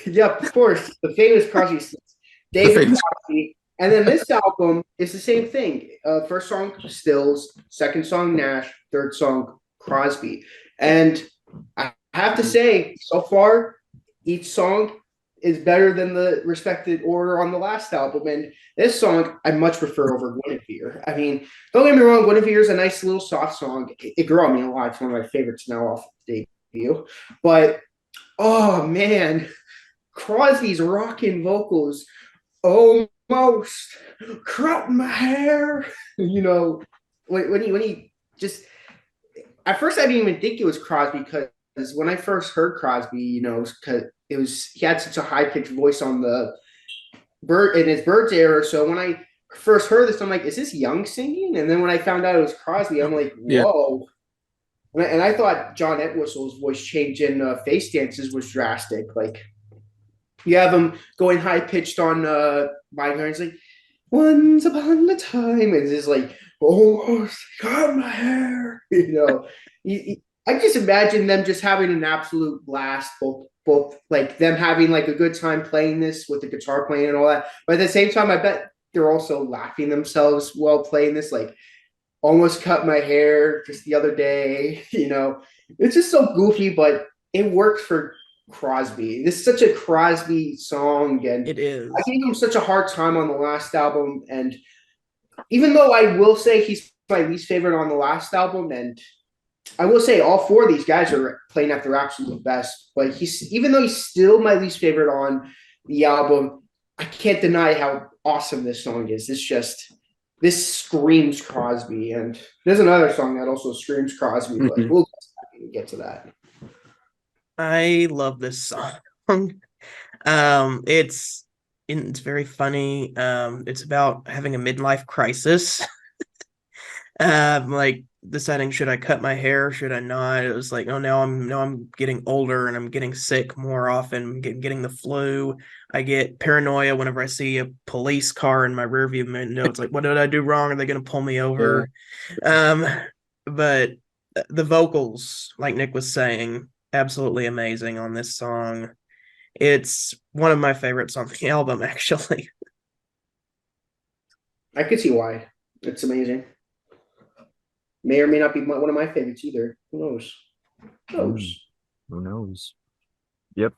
Yep, of course, the famous Crosby Stills, David Crosby. And then this album is the same thing. First song Stills, second song Nash, third song Crosby. And I have to say, so far, each song is better than the respected order on the last album. And this song, I much prefer over Guinevere. I mean, don't get me wrong, Guinevere is a nice little soft song. It grew on me a lot. It's one of my favorites now off the debut. But, oh, man, Crosby's rocking vocals almost cut my hair. You know, when he just at first I didn't even think it was Crosby because when I first heard Crosby, you know, because he had such a high pitched voice on the Bird in his Birds era. So when I first heard this, I'm like, is this Young singing? And then when I found out it was Crosby, I'm like, whoa. Yeah. And I thought John Entwistle's voice change in Face Dances was drastic. Like, you have him going high pitched on My Guardians, like, once upon a time. And it's just like, almost got my hair. You know, I just imagine them just having an absolute blast, both like them having like a good time playing this with the guitar playing and all that. But at the same time, I bet they're also laughing themselves while playing this, like, almost cut my hair just the other day. You know, it's just so goofy, but it works for Crosby. This is such a Crosby song, and it is. I gave him such a hard time on the last album, and even though I will say he's my least favorite on the last album, and I will say all four of these guys are playing at their absolute best, but even though he's still my least favorite on the album, I can't deny how awesome this song is. This screams Crosby, and there's another song that also screams Crosby, but we'll get to that. I love this song. It's very funny. It's about having a midlife crisis. Like deciding, should I cut my hair? Should I not? It was like, oh, now I'm getting older and I'm getting sick more often, getting the flu. I get paranoia whenever I see a police car in my rearview window. It's like, what did I do wrong? Are they going to pull me over? Yeah. But the vocals, like Nick was saying, absolutely amazing on this song. It's one of my favorites on the album, actually. I could see why. It's amazing. May or may not be one of my favorites either. Who knows? Who knows? Yep.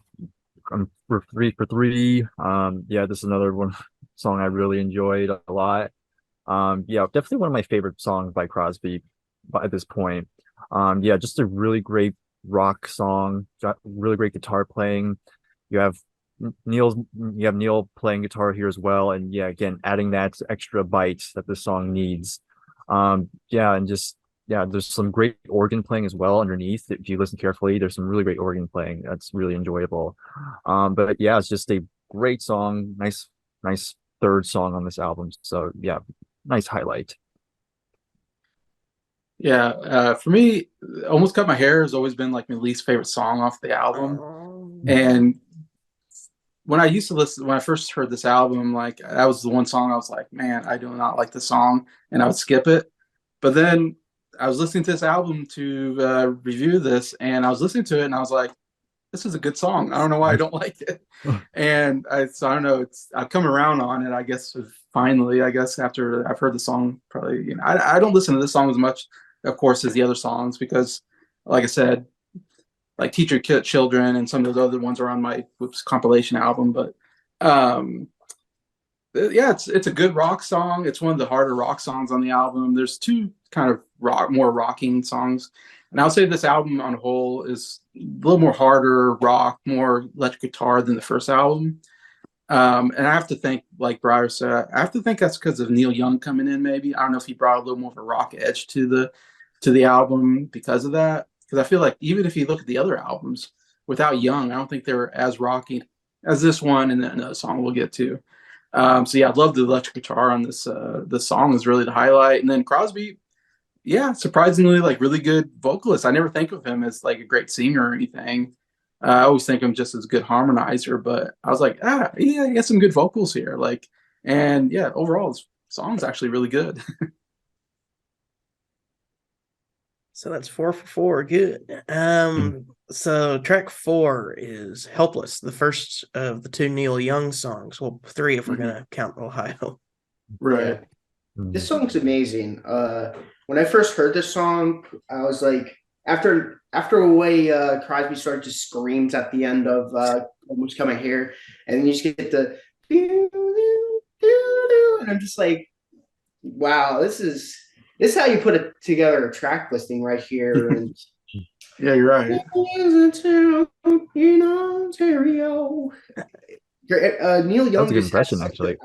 For three. Yeah, this is another one song I really enjoyed a lot. Yeah, definitely one of my favorite songs by Crosby at this point. Yeah, just a really great rock song, really great guitar playing. You have Neil playing guitar here as well, and yeah, again, adding that extra bite that the song needs. Yeah, and just there's some great organ playing as well underneath. If you listen carefully, there's some really great organ playing that's really enjoyable. But yeah, it's just a great song, nice third song on this album. So yeah, nice highlight. Yeah, for me, Almost Cut My Hair has always been like my least favorite song off the album. And when I first heard this album, like that was the one song I was like, man, I do not like the song, and I would skip it. But then I was listening to this album to review this, and I was listening to it, and I was like, this is a good song. I don't know why I don't like it. And I don't know. I've come around on it, I guess, finally, after I've heard the song. Probably, you know, I don't listen to this song as much, of course, as the other songs, because, like I said, like Teach Your Children and some of those other ones are on my compilation album. But yeah, it's a good rock song. It's one of the harder rock songs on the album. There's two kind of more rocking songs. And I would say this album on a whole is a little more harder rock, more electric guitar than the first album. And I have to think, like Bryer said, I have to think that's because of Neil Young coming in. Maybe I don't know if he brought a little more of a rock edge to the album because of that. Because I feel like even if you look at the other albums without Young, I don't think they're as rocky as this one, and then another song we'll get to. So yeah, I love the electric guitar on this. The song is really the highlight, and then Crosby. Yeah, surprisingly, like really good vocalist. I never think of him as like a great singer or anything. I always think of him just as a good harmonizer, but I was like, yeah, he got some good vocals here. Like, and yeah, overall, his song's actually really good. So that's 4 for 4. Good. So track 4 is Helpless, the first of the 2 Neil Young songs. Well, 3 if we're gonna count Ohio. Right. This song's amazing. When I first heard this song, I was like, after a way Crosby started to screams at the end of Almost Coming Here, and then you just get the and I'm just like, wow, this is how you put together a track listing right here. And Yeah, you're right. in Ontario. Neil Young. That was a good impression, actually.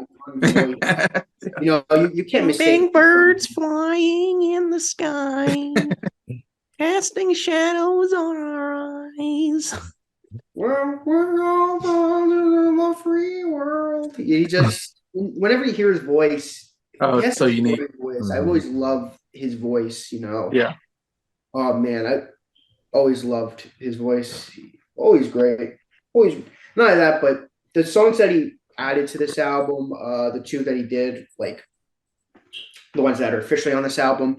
You can't mistake. Big birds flying in the sky, casting shadows on our eyes. We're all under the free world. He just, whenever you hear his voice, It's so unique. I always love his voice. Yeah. Oh man, I always loved his voice. Always great. Always not only that, but the songs that he added to this album, the 2 that he did, like the ones that are officially on this album,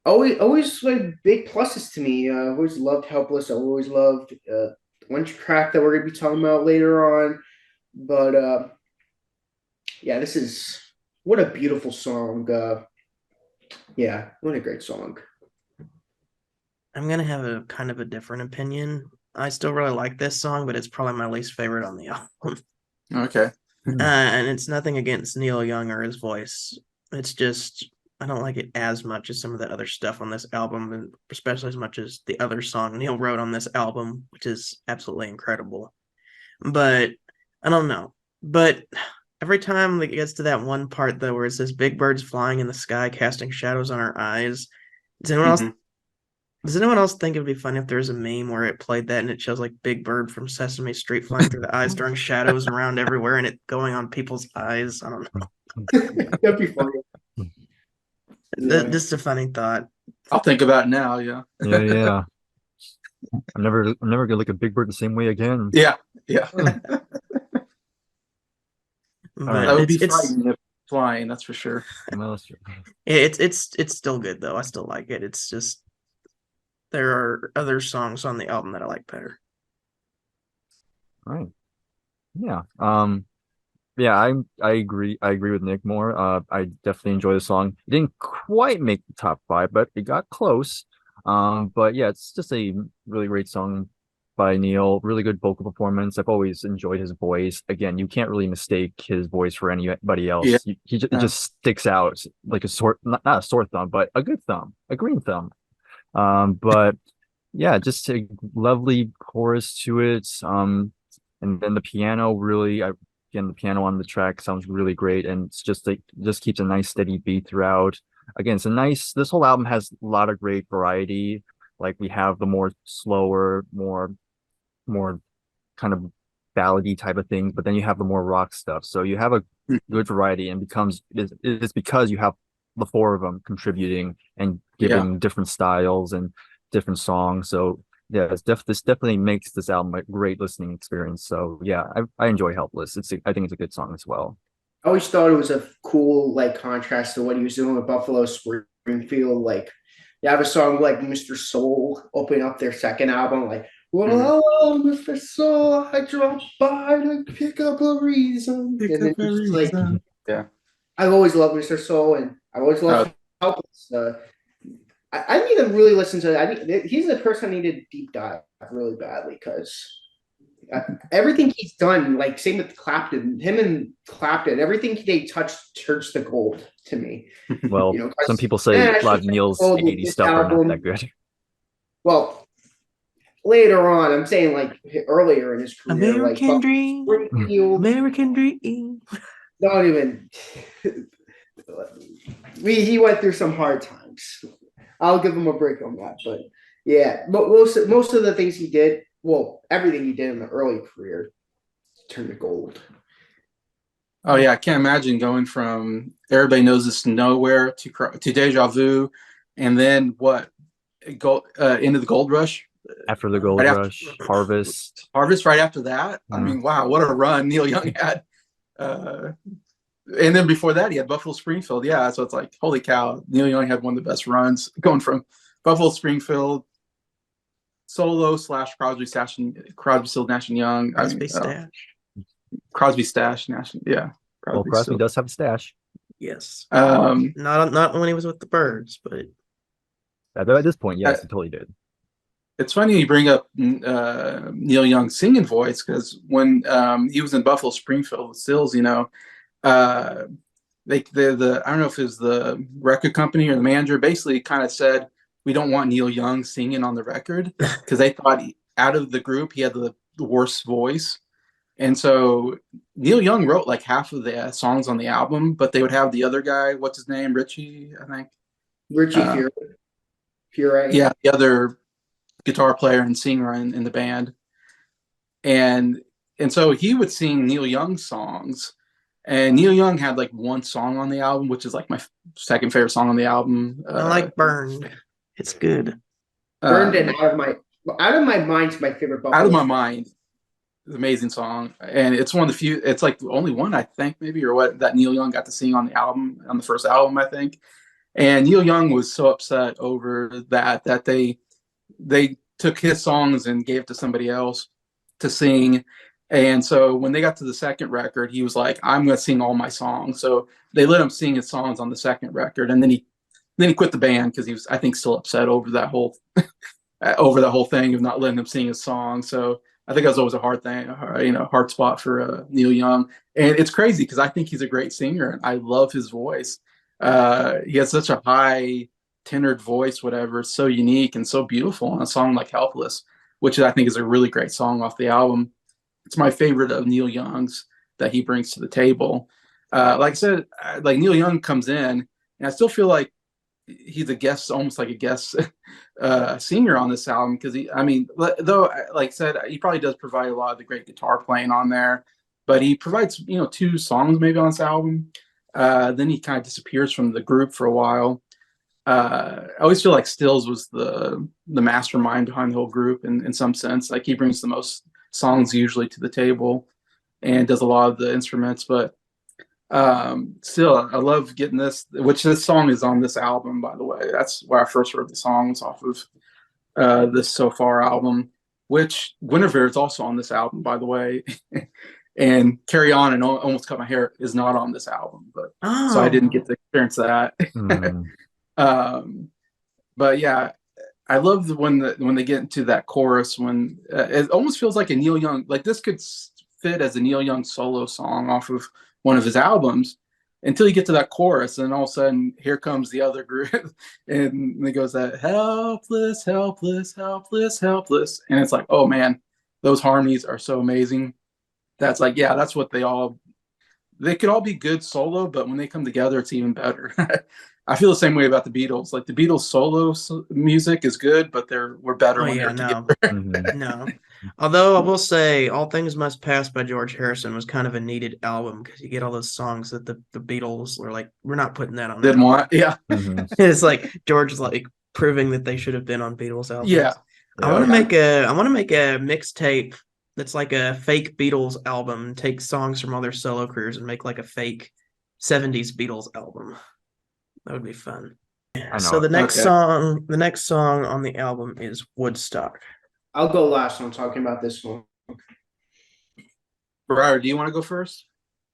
always like big pluses to me. I always loved Helpless. I always loved one track that we're gonna be talking about later on. But yeah, this is what a beautiful song. Yeah, what a great song. I'm gonna have a kind of a different opinion. I still really like this song, but it's probably my least favorite on the album. Okay. And it's nothing against Neil Young or his voice. It's just I don't like it as much as some of the other stuff on this album, and especially as much as the other song Neil wrote on this album, which is absolutely incredible. But I don't know. But every time it gets to that one part though, where it says "big birds flying in the sky, casting shadows on our eyes," does anyone else? Does anyone else think it'd be funny if there was a meme where it played that and it shows like Big Bird from Sesame Street flying through the eyes, throwing shadows around everywhere, and it going on people's eyes? I don't know. That'd be funny. Just a funny thought. I'll think about it now. Yeah. Yeah. I'm never gonna look at Big Bird the same way again. Yeah. But That would be it's frightening if flying. That's for sure. Well, that's true. it's still good though. I still like it. It's just there are other songs on the album that I like better. Right. Yeah. Yeah, I agree. I agree with Nick more. I definitely enjoy the song. It didn't quite make the top 5, but it got close. But yeah, it's just a really great song by Neil. Really good vocal performance. I've always enjoyed his voice. Again, you can't really mistake his voice for anybody else. Yeah. It just sticks out like a not a sore thumb, but a good thumb, a green thumb. But yeah, just a lovely chorus to it. And then the piano really, again, the piano on the track sounds really great, and it's just like just keeps a nice steady beat throughout. Again, it's a nice. This whole album has a lot of great variety. Like we have the more slower, more kind of ballady type of things, but then you have the more rock stuff. So you have a good variety, and it's because you have the 4 of them contributing and giving different styles and different songs. So yeah, this definitely makes this album a great listening experience. So yeah, I enjoy Helpless. I think it's a good song as well. I always thought it was a cool like contrast to what he was doing with Buffalo Springfield. Like you have a song like Mr. Soul opening up their second album, like "Well, Mr. Soul, I dropped by to pick up a reason." Like, yeah, I've always loved Mr. Soul, and I've always loved Helpless. I need to really listen to. He's the person I need to deep dive really badly because everything he's done, like same with Clapton, him and Clapton, everything they touched turns to gold to me. Well, some people say a lot of Neil's 80s stuff are not that good. well, later on, I'm saying like earlier in his career, American like Dream, Springfield, American Dream. not even. He went through some hard times. I'll give him a break on that, but yeah, but most of the things he did, well, everything he did in the early career, turned to gold. Oh yeah, I can't imagine going from Everybody Knows This Nowhere to Deja Vu, and then what? Into the Gold Rush. After the Gold Right Rush, Harvest. Harvest right after that. I mean, wow, what a run Neil Young had. And then before that, he had Buffalo Springfield. Yeah, so it's like, holy cow, Neil Young had one of the best runs going from Buffalo Springfield solo / Crosby, Stills, Nash and Young. Crosby stash. Crosby stash, Nash. Yeah. Crosby does have a stash. Yes. Um, not when he was with the Birds, but At this point, yes, he totally did. it's funny you bring up Neil Young's singing voice, because when he was in Buffalo Springfield with Stills, you know, the I don't know if it was the record company or the manager basically kind of said, we don't want Neil Young singing on the record, because they thought out of the group he had the worst voice. And so Neil Young wrote like half of the songs on the album, but they would have the other guy, what's his name, Richie, I think. Richie Furay. Yeah, the other guitar player and singer in the band. And so he would sing Neil Young songs. And Neil Young had like one song on the album, which is like my second favorite song on the album. I like Burned. It's good. Burned and Out of My Mind's my favorite Buffalo. Out of My Mind. Amazing song, and it's one of the few, it's like the only one I think maybe, or what, that Neil Young got to sing on the album, on the first album I think. And Neil Young was so upset over that they took his songs and gave it to somebody else to sing. And so when they got to the second record, he was like, I'm going to sing all my songs. So they let him sing his songs on the second record, and then he quit the band because he was, I think, still upset over that whole thing of not letting him sing his song. So I think that was always a hard thing, hard spot for Neil Young. And it's crazy because I think he's a great singer, and I love his voice. He has such a high tenored voice, whatever, so unique and so beautiful on a song like Helpless, which I think is a really great song off the album. It's my favorite of Neil Young's that he brings to the table. Like I said, like Neil Young comes in, and I still feel like he's a guest, almost like a guest singer on this album, because though like I said, he probably does provide a lot of the great guitar playing on there, but he provides 2 songs maybe on this album. Then he kind of disappears from the group for a while. I always feel like Stills was the mastermind behind the whole group in some sense. Like he brings the most songs usually to the table and does a lot of the instruments, but still I love getting this song is on this album, by the way. That's where I first heard the songs off of this So Far album, which Guinevere is also on this album, by the way. And Carry On and Almost Cut My Hair is not on this album, but so I didn't get to experience that. But yeah, I love when they get into that chorus, when it almost feels like a Neil Young, like this could fit as a Neil Young solo song off of one of his albums, until you get to that chorus, and all of a sudden here comes the other group, and it goes that helpless, helpless, helpless, helpless, and it's like, oh man, those harmonies are so amazing. That's like, yeah, that's what they could all be good solo, but when they come together, it's even better. I feel the same way about the Beatles. Like the Beatles solo music is good, but we're better when they're together. No. Although I will say, All Things Must Pass by George Harrison was kind of a needed album, because you get all those songs that the Beatles were like, we're not putting that on. Didn't want, yeah. It's like George is like proving that they should have been on Beatles albums. Yeah. I want to make a mixtape that's like a fake Beatles album, take songs from all their solo careers and make like a fake 70s Beatles album. That would be fun. So the next song on the album is Woodstock. I'll go last when I'm talking about this one. Bryer, do you want to go first?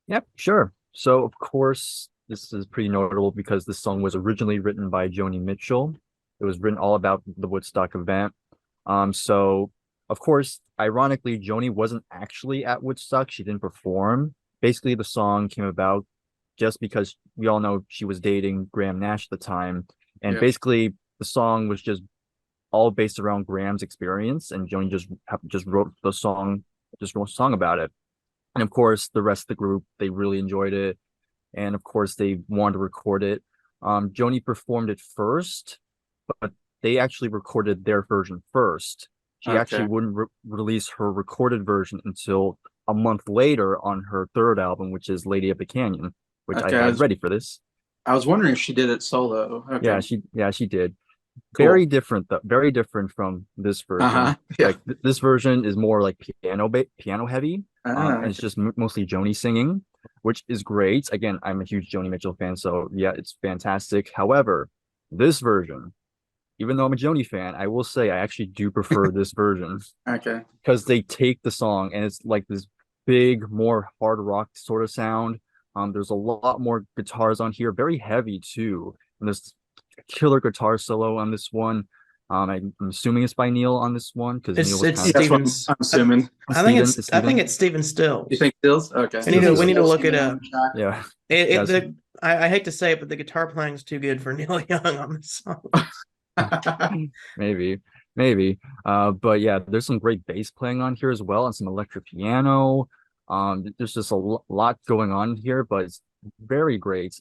Yep, sure. So of course, this is pretty notable because this song was originally written by Joni Mitchell. It was written all about the Woodstock event. So of course, ironically, Joni wasn't actually at Woodstock. She didn't perform. Basically, the song came about just because we all know she was dating Graham Nash at the time. And basically, the song was just all based around Graham's experience, and Joni just wrote a song about it. And of course, the rest of the group, they really enjoyed it, and of course, they wanted to record it. Joni performed it first, but they actually recorded their version first. She actually wouldn't release her recorded version until a month later on her third album, which is Lady of the Canyon, which I had ready for this. I was wondering if she did it solo. Okay. Yeah, she did. Cool. Very different though. Very different from this version. Yeah. Like this version is more like piano heavy, and it's just mostly Joni singing, which is great. Again, I'm a huge Joni Mitchell fan, so yeah, it's fantastic. However, this version, even though I'm a Joni fan, I will say I actually do prefer this version. Okay. Because they take the song and it's like this big, more hard rock sort of sound. There's a lot more guitars on here, very heavy too. And there's a killer guitar solo on this one. I'm assuming it's by Neil on this one because Neil was Stevens. I'm assuming. I think it's Steven Stills. You think Stills? Okay. We need to look it up. Yeah. I hate to say it, but the guitar playing is too good for Neil Young on this song. maybe but yeah, there's some great bass playing on here as well, and some electric piano. There's just a lot going on here, but it's very great.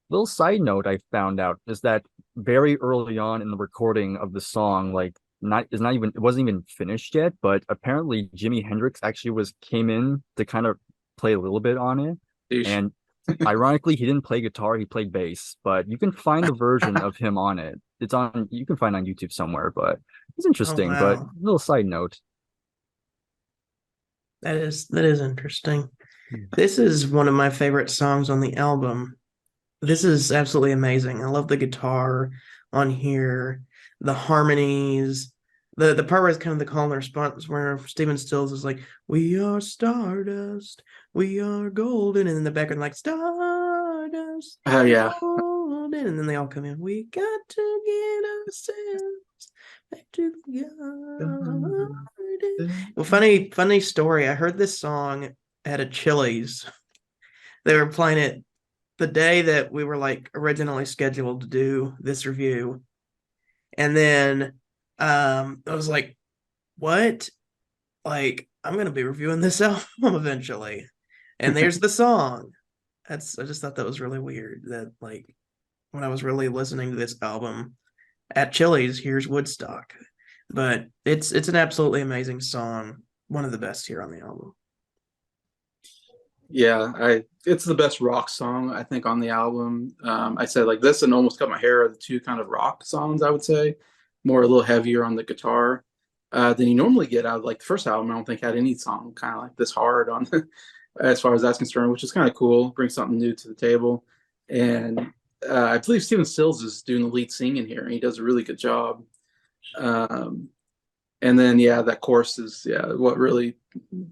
Little side note I found out is that very early on in the recording of the song, like it wasn't even finished yet, but apparently Jimi Hendrix actually came in to kind of play a little bit on it. Eesh. And ironically, he didn't play guitar, he played bass, but you can find the version of him on it. You can find on YouTube somewhere, but it's interesting. Oh, wow. But little side note. That is interesting. This is one of my favorite songs on the album. This is absolutely amazing. I love the guitar on here, the harmonies, the part where it's kind of the call and response where Stephen Stills is like, "We are stardust, we are golden," and in the background like stardust. Oh yeah. Golden, and then they all come in. We got to get ourselves back to the garden. Well, funny story. I heard this song at a Chili's. They were playing it the day that we were like originally scheduled to do this review. And then I was like, what? Like, I'm going to be reviewing this album eventually. And there's the song. I just thought that was really weird that like when I was really listening to this album at Chili's, here's Woodstock. But it's an absolutely amazing song. One of the best here on the album. Yeah, it's the best rock song I think on the album. I said like this and Almost Cut My Hair are the two kind of rock songs I would say, more a little heavier on the guitar than you normally get out of like the first album. I don't think had any song kind of like this hard on as far as that's concerned, which is kind of cool. Bring something new to the table, and I believe Stephen Stills is doing the lead singing here, and he does a really good job. And then that chorus is what really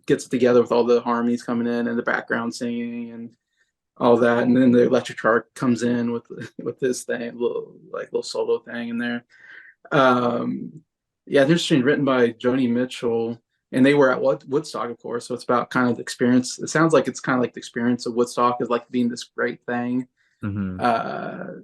gets it together with all the harmonies coming in and the background singing and all that, and then the electric guitar comes in with this thing, little solo thing in there. It's interesting, written by Joni Mitchell, and they were at Woodstock, of course. So it's about kind of the experience. It sounds like it's kind of like the experience of Woodstock is like being this great thing. Mm-hmm.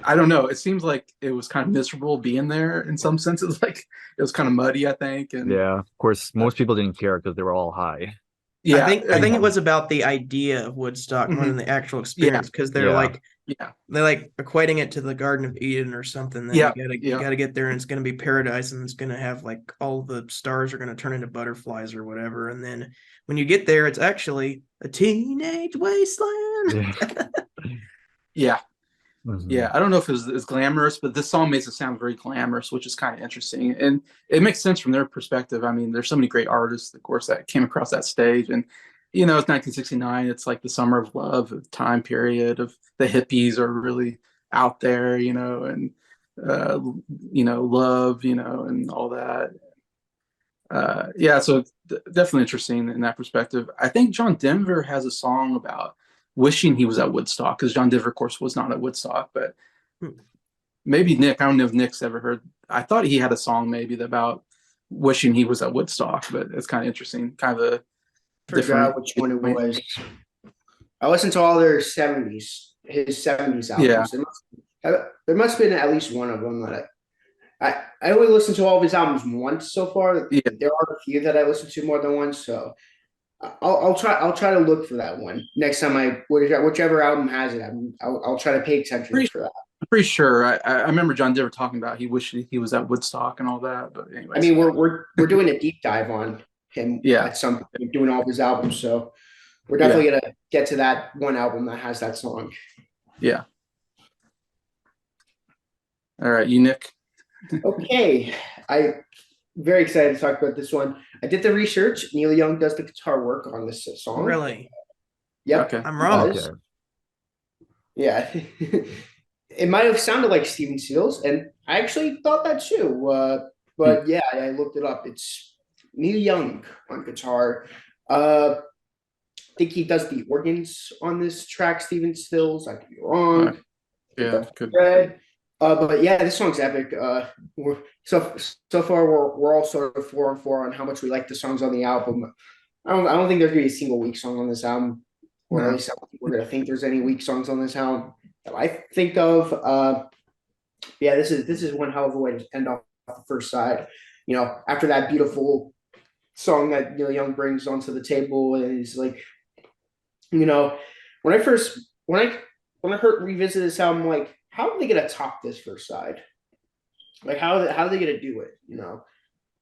I don't know. It seems like it was kind of miserable being there in some senses. Like it was kind of muddy, I think. And of course, most people didn't care because they were all high. Yeah, I think it was about the idea of Woodstock more than the actual experience, because they're like equating it to the Garden of Eden or something. Then you gotta get there, and it's gonna be paradise, and it's gonna have like all the stars are gonna turn into butterflies or whatever. And then when you get there, it's actually a teenage wasteland. Mm-hmm. Yeah, I don't know if it's glamorous, but this song makes it sound very glamorous, which is kind of interesting. And it makes sense from their perspective. I mean, there's so many great artists, of course, that came across that stage. And, it's 1969. It's like the summer of love, a time period of the hippies are really out there, and, love, and all that. So it's definitely interesting in that perspective. I think John Denver has a song about wishing he was at Woodstock, because John Denver, of course, was not at Woodstock, but maybe Nick, I don't know if Nick's ever heard. I thought he had a song maybe about wishing he was at Woodstock, but it's kind of interesting, kind of a different. Which one it was. I listened to all his 70s albums. Yeah. There must have been at least one of them that I only listened to all of his albums once so far. Yeah. There are a few that I listened to more than once, so I'll try to look for that one next time whichever album has it. I'll try to pay attention for that. I'm pretty sure. I remember John Denver talking about he wished he was at Woodstock and all that. But anyways, I mean, we're doing a deep dive on him Yeah. at some point, doing all of his albums, so we're definitely gonna get to that one album that has that song. Yeah. All right, you Nick. Okay, I'm very excited to talk about this one. I did the research. Neil Young does the guitar work on this song. Really? Yep. Okay. I'm wrong. Does. Yeah. It might have sounded like Steven Seals, and I actually thought that too. But yeah, I looked it up. It's Neil Young on guitar. I think he does the organs on this track. Steven Stills. I could be wrong. Yeah. Good. But yeah, this song's epic. So far we're all sort of 4-on-4 on how much we like the songs on the album. I don't think there's gonna be a single weak song on this album, or at least I don't think we're gonna think there's any weak songs on this album that I think of. Yeah, this is one hell of a way to end off the first side. You know, after that beautiful song that Neil Young brings onto the table, and he's like, you know, when I heard revisit this album, like, how are they gonna top this first side? Like, how are they gonna do it? You know,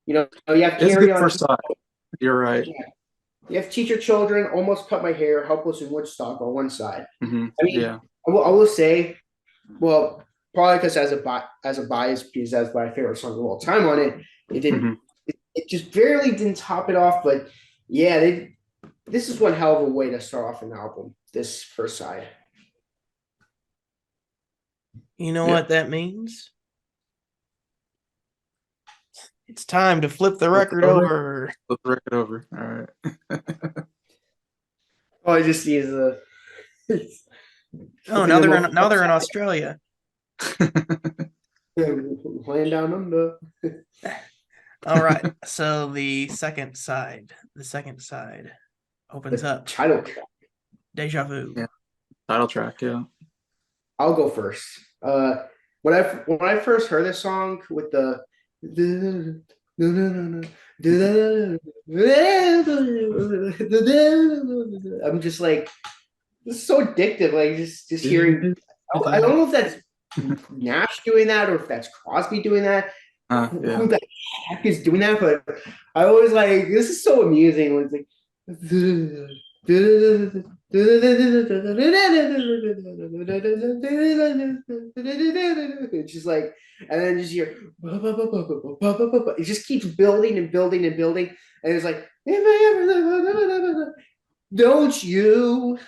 you have It's a Carry good On. first side. You're right. Yeah. You have Teach Your Children, Almost Cut My Hair, Helpless in Woodstock on one side. Mm-hmm. I mean, Yeah. I will say, well, probably because as a bias, because that's my favorite song of all time on it. It didn't. Mm-hmm. It just barely didn't top it off, but yeah, this is one hell of a way to start off an album. This first side. You know what that means? It's time to flip the record over. Flip the record over. All right. Oh, I just use the. Oh, now they're in Australia. Playing down under. All right. So the second side opens up. Title track. Deja Vu. Yeah. Title track. Yeah. I'll go first. When I first heard this song with the I'm just like, this is so addictive. Like just hearing. I don't know if that's Nash doing that or if that's Crosby doing that. Yeah. Who the heck is doing that? But I always like, this is so amusing. It's like. It's just like, and then just hear it just keeps building and building and building, and it's like, if I ever don't you,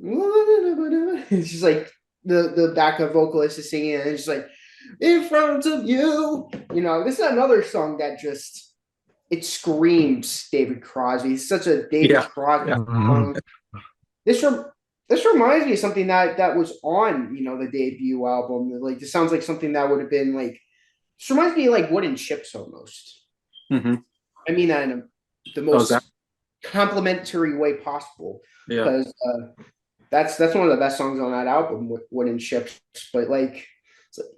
it's just like the backup vocalist is singing, and it's just like, in front of you, this is another song that just it screams David Crosby. It's such a David Crosby song. This reminds me of something that was on, the debut album. Like, this sounds like something that would have been like. This reminds me of like Wooden Chips almost. Mm-hmm. I mean that in the most complimentary way possible. Yeah. Because that's one of the best songs on that album, Wooden Chips. But like,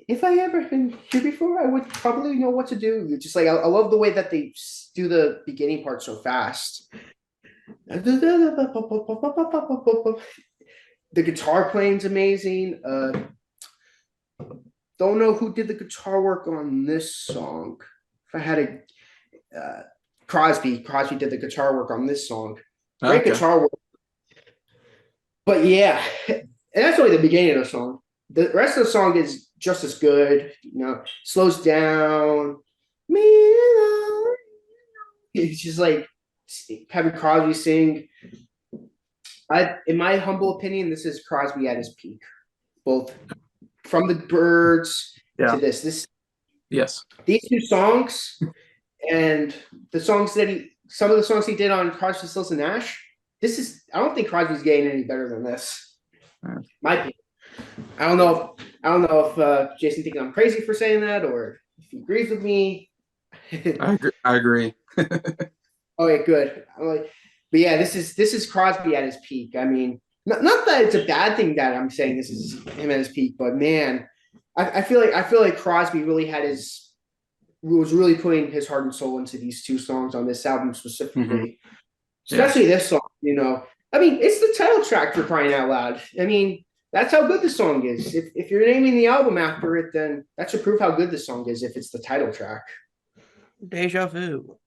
if I ever been here before, I would probably know what to do. It's just like I love the way that they do the beginning part so fast. The guitar playing's amazing. Don't know who did the guitar work on this song. If I had Crosby did the guitar work on this song. Great guitar work. But yeah, and that's only the beginning of the song. The rest of the song is just as good. Slows down. It's just like having Crosby sing. In my humble opinion, this is Crosby at his peak, both from the Birds to this. Yes. These two songs and the songs some of the songs he did on Crosby, Stills and Nash. I don't think Crosby's getting any better than this. My opinion. I don't know if Jason thinks I'm crazy for saying that or if he agrees with me. I agree. Okay, good. But yeah, this is Crosby at his peak. I mean, not that it's a bad thing that I'm saying this is him at his peak, but man, I feel like Crosby really had his was really putting his heart and soul into these two songs on this album specifically. Mm-hmm. Especially this song, you know. I mean, it's the title track, for crying out loud. I mean, that's how good the song is. If you're naming the album after it, then that should prove how good the song is if it's the title track. Deja Vu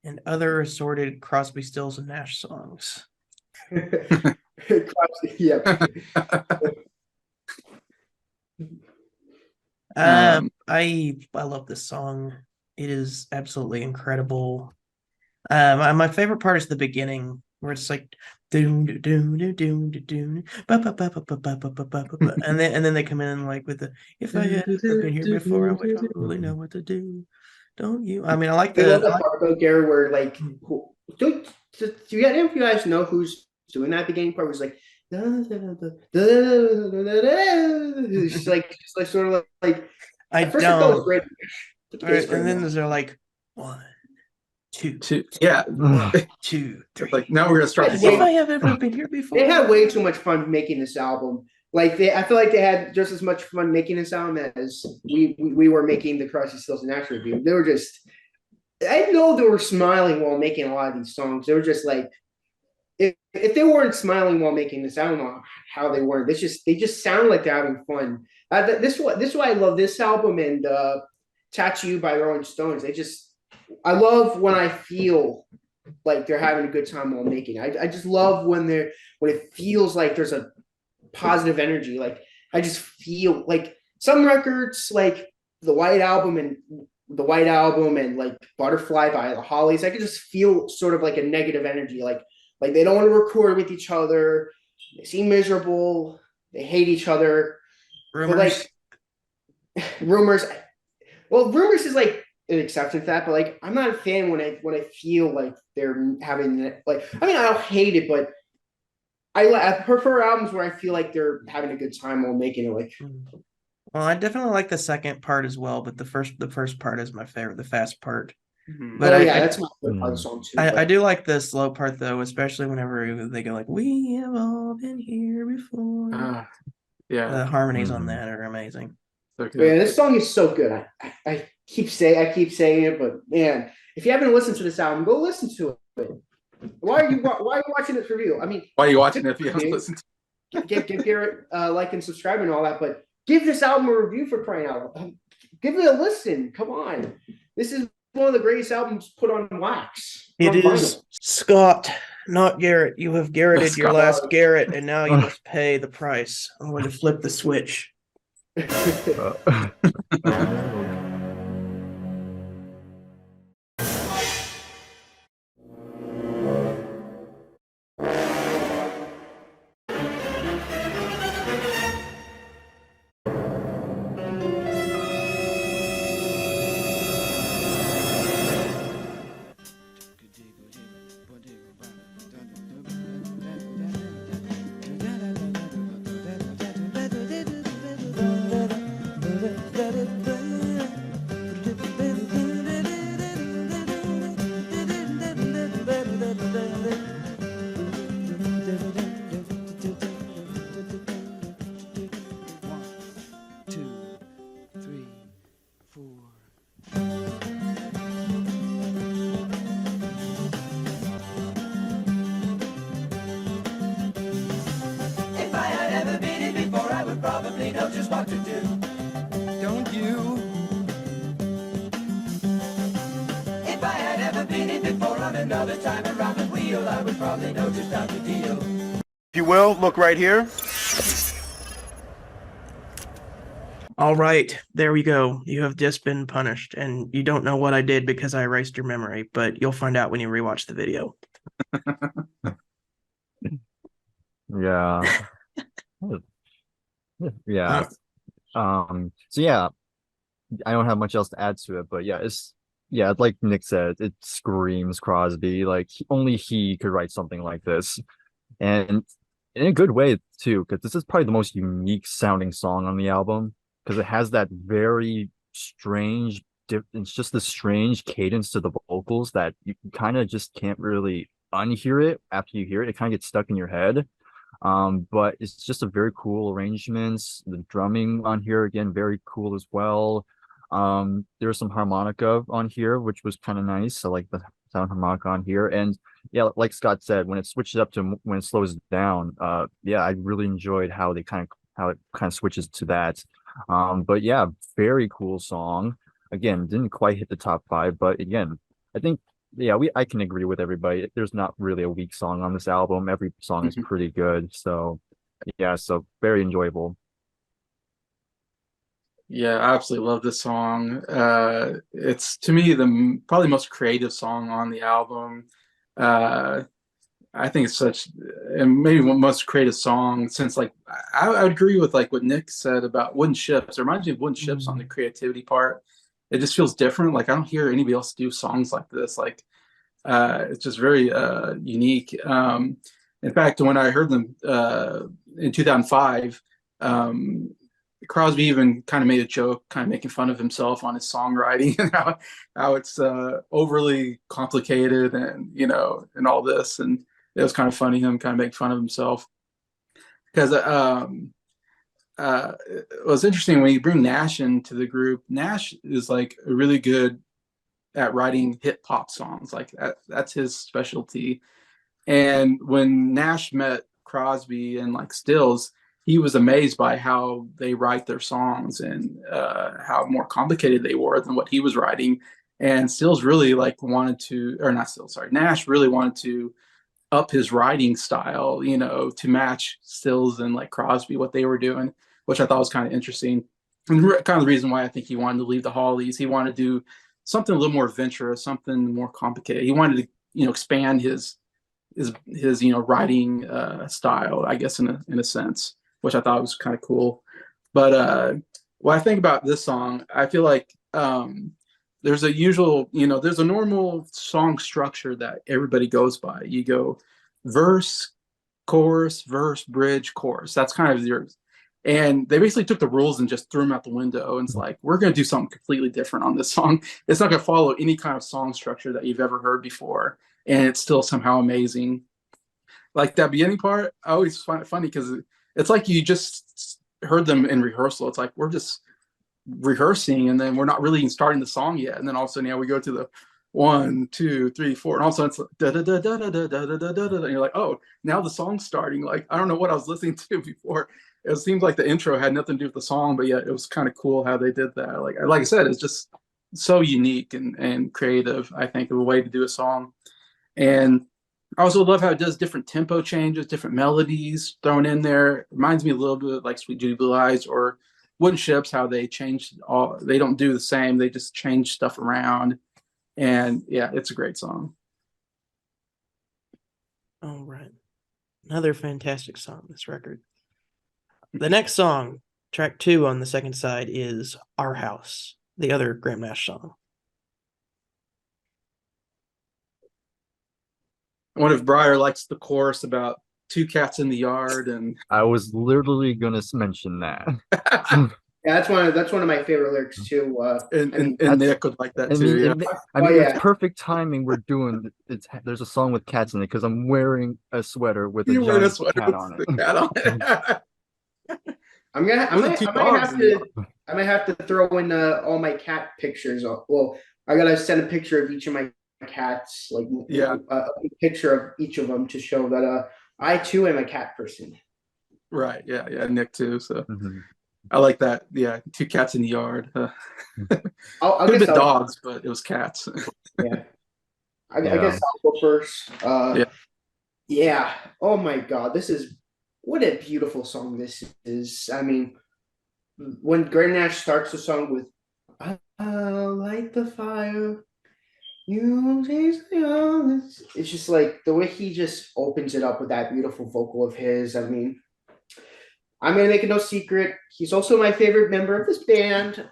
and other assorted Crosby, Stills, and Nash songs. Yeah. I love this song. It is absolutely incredible. My favorite part is the beginning where it's like doom doom doom doom doom, and then they come in like with the if I had ever been here before I would totally know what to do. Don't you? I mean, I like I love the that part about Gary where like do you guys know who's doing that beginning part? It was like it's like sort of like I at first I thought it was don't. great. Right, and then they're like 1, 2, yeah, 1, 2, 3. like now we're gonna start the If song. I have ever been here before, They had way too much fun making this album. Like I feel like they had just as much fun making this album as we were making the Crosby, Stills and Nash review. They were just, I know they were smiling while making a lot of these songs. They were just like, if they weren't smiling while making this, I don't know how they weren't. They just sound like they're having fun. This is why I love this album and Tattoo by Rolling Stones. I love when I feel like they're having a good time while making. I just love when it feels like there's a positive energy. Like I just feel like some records, like the White Album and like Butterfly by the Hollies, I could just feel sort of like a negative energy. Like they don't want to record with each other. They seem miserable. They hate each other. Rumors. But like Rumors. Well, Rumors is like an exception to that, but like I'm not a fan when I feel like they're having like, I mean, I don't hate it, but I prefer albums where I feel like they're having a good time while making it. Like, well, I definitely like the second part as well, but the first part is my favorite, the fast part. Mm-hmm. But that's my favorite part of the song too. I do like the slow part though, especially whenever they go like, "We have all been here before." Yeah, the harmonies on that are amazing. So good. Yeah, this song is so good. I keep saying it, but man, if you haven't listened to this album, go listen to it. Why are you watching this review? I mean, why are you watching it if you haven't listened to it? Give Garrett like and subscribe and all that, but give this album a review, for crying out loud. Give it a listen. Come on. This is one of the greatest albums put on wax. It is Scott, not Garrett. You have Garretted your last Garrett, and now you must pay the price. I'm going to flip the switch. If you will, look right here. All right, there we go. You have just been punished, and you don't know what I did because I erased your memory, but you'll find out when you rewatch the video. Yeah. Yeah. So yeah, I don't have much else to add to it, but yeah, like Nick said, it screams Crosby. Like only he could write something like this, and in a good way too, because this is probably the most unique sounding song on the album, because it has that very strange it's just the strange cadence to the vocals that you kind of just can't really unhear it after you hear it. It kind of gets stuck in your head. But it's just a very cool arrangements. The drumming on here again, very cool as well. There was some harmonica on here, which was kind of nice. So like the sound harmonica on here, and yeah, like Scott said, when it switches up to when it slows down, yeah, I really enjoyed how it kind of switches to that. But yeah, very cool song. Again, didn't quite hit the top five, but again, I think yeah, I can agree with everybody. There's not really a weak song on this album. Every song is pretty good. So yeah, so very enjoyable. Yeah, I absolutely love this song. It's to me the probably most creative song on the album. Uh, I think it's such, and maybe one most creative song since like I would agree with like what Nick said about Wooden Ships. It reminds me of Wooden Ships on the creativity part. It just feels different. Like I don't hear anybody else do songs like this. Like it's just very unique. In fact, when I heard them in 2005, Crosby even kind of made a joke, kind of making fun of himself on his songwriting and how it's overly complicated and and all this. And it was kind of funny him kind of making fun of himself because it was interesting when you bring Nash into the group. Nash is like really good at writing hip hop songs. Like that's his specialty. And when Nash met Crosby and like Stills, he was amazed by how they write their songs and how more complicated they were than what he was writing. And Stills really like wanted to, or not Stills, sorry, Nash really wanted to up his writing style, to match Stills and like Crosby, what they were doing, which I thought was kind of interesting. And kind of the reason why I think he wanted to leave the Hollies, he wanted to do something a little more adventurous, something more complicated. He wanted to, expand his writing style, I guess, in a sense, which I thought was kind of cool. But when I think about this song, I feel like there's there's a normal song structure that everybody goes by. You go verse, chorus, bridge, chorus. That's kind of yours. And they basically took the rules and just threw them out the window. And it's like, we're going to do something completely different on this song. It's not going to follow any kind of song structure that you've ever heard before. And it's still somehow amazing. Like that beginning part, I always find it funny because it's like you just heard them in rehearsal. It's like we're just rehearsing and then we're not really even starting the song yet. And then all of a sudden, we go to the 1, 2, 3, 4, and all of a sudden it's like, da da da da da da da da da da, and you're like, oh, now the song's starting. Like I don't know what I was listening to before. It seemed like the intro had nothing to do with the song, but yet it was kind of cool how they did that. Like I said, it's just so unique and creative, I think, of a way to do a song. And I also love how it does different tempo changes, different melodies thrown in there. It reminds me a little bit like Sweet Judy Blue Eyes or Wooden Ships, how they they don't do the same. They just change stuff around. And yeah, it's a great song. All right. Another fantastic song, this record. The next song, track 2 on the second side, is Our House, the other Graham Nash song. I wonder if Bryer likes the chorus about 2 cats in the yard. And I was literally gonna mention that. Yeah, that's one of my favorite lyrics too. And Nick would like that too. It's perfect timing. We're doing there's a song with cats in it because I'm wearing a sweater with a giant cat on it. I might have to throw in all my cat pictures. Well, I gotta send a picture of each of my cats, like a picture of each of them to show that I too am a cat person. Right. Yeah. Nick too. So I like that. Yeah, 2 cats in the yard. I'll get dogs, but it was cats. Yeah. I guess I'll go first. Yeah. Oh my God, what a beautiful song this is. I mean, when Graham Nash starts the song with "I'll light the fire, you taste the honest," it's just like the way he just opens it up with that beautiful vocal of his. I mean, I'm gonna make it no secret, he's also my favorite member of this band.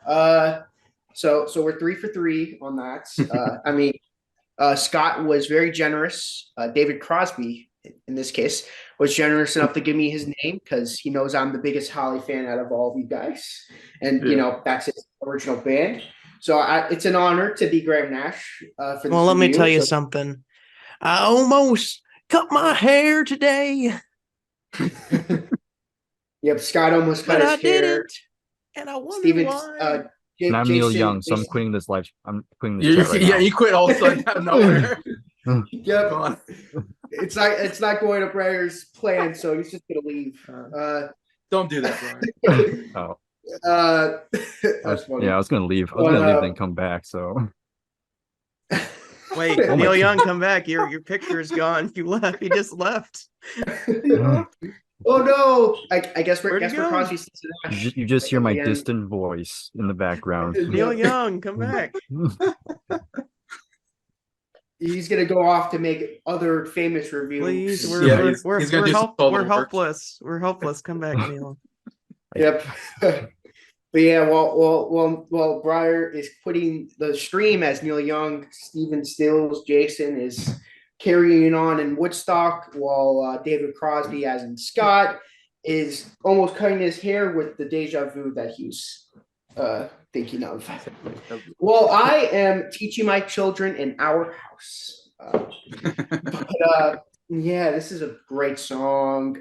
So we're 3 for 3 on that. I mean, Scott was very generous. David Crosby, in this case, was generous enough to give me his name because he knows I'm the biggest Holly fan out of all of you guys, and that's his original band. So it's an honor to be Graham Nash. For this let me tell you something. I almost cut my hair today. Yep, Scott almost cut his hair. Didn't, and I wonder why. And I'm Neil Jason, Young, so I'm Jason- quitting this live. I'm quitting this chat right yeah, now. you quit all of a sudden out of nowhere. Yep. Come on. It's not going to Breyer's plan, so he's just gonna leave. Don't do that, Bryan. Oh, That's funny. yeah, I was gonna leave. I was gonna leave, then come back. So Wait, Oh my Neil God. Young, come back. Your picture is gone. You left. You just left. Oh no! I guess Where'd he Casper go? Crosby. you just hear my Again. distant voice in the background. Neil Young, come back. He's gonna go off to make other famous reviews. Please, Yeah, he's gonna do some solo we're work. helpless. We're helpless. Come back, Neil. Yep. But yeah, while Bryer is quitting the stream as Neil Young, Stephen Stills, Jason is carrying on in Woodstock, while David Crosby, as in Scott, is almost cutting his hair with the deja vu that he's thinking of. Well, I am teaching my children in our house. Yeah, this is a great song.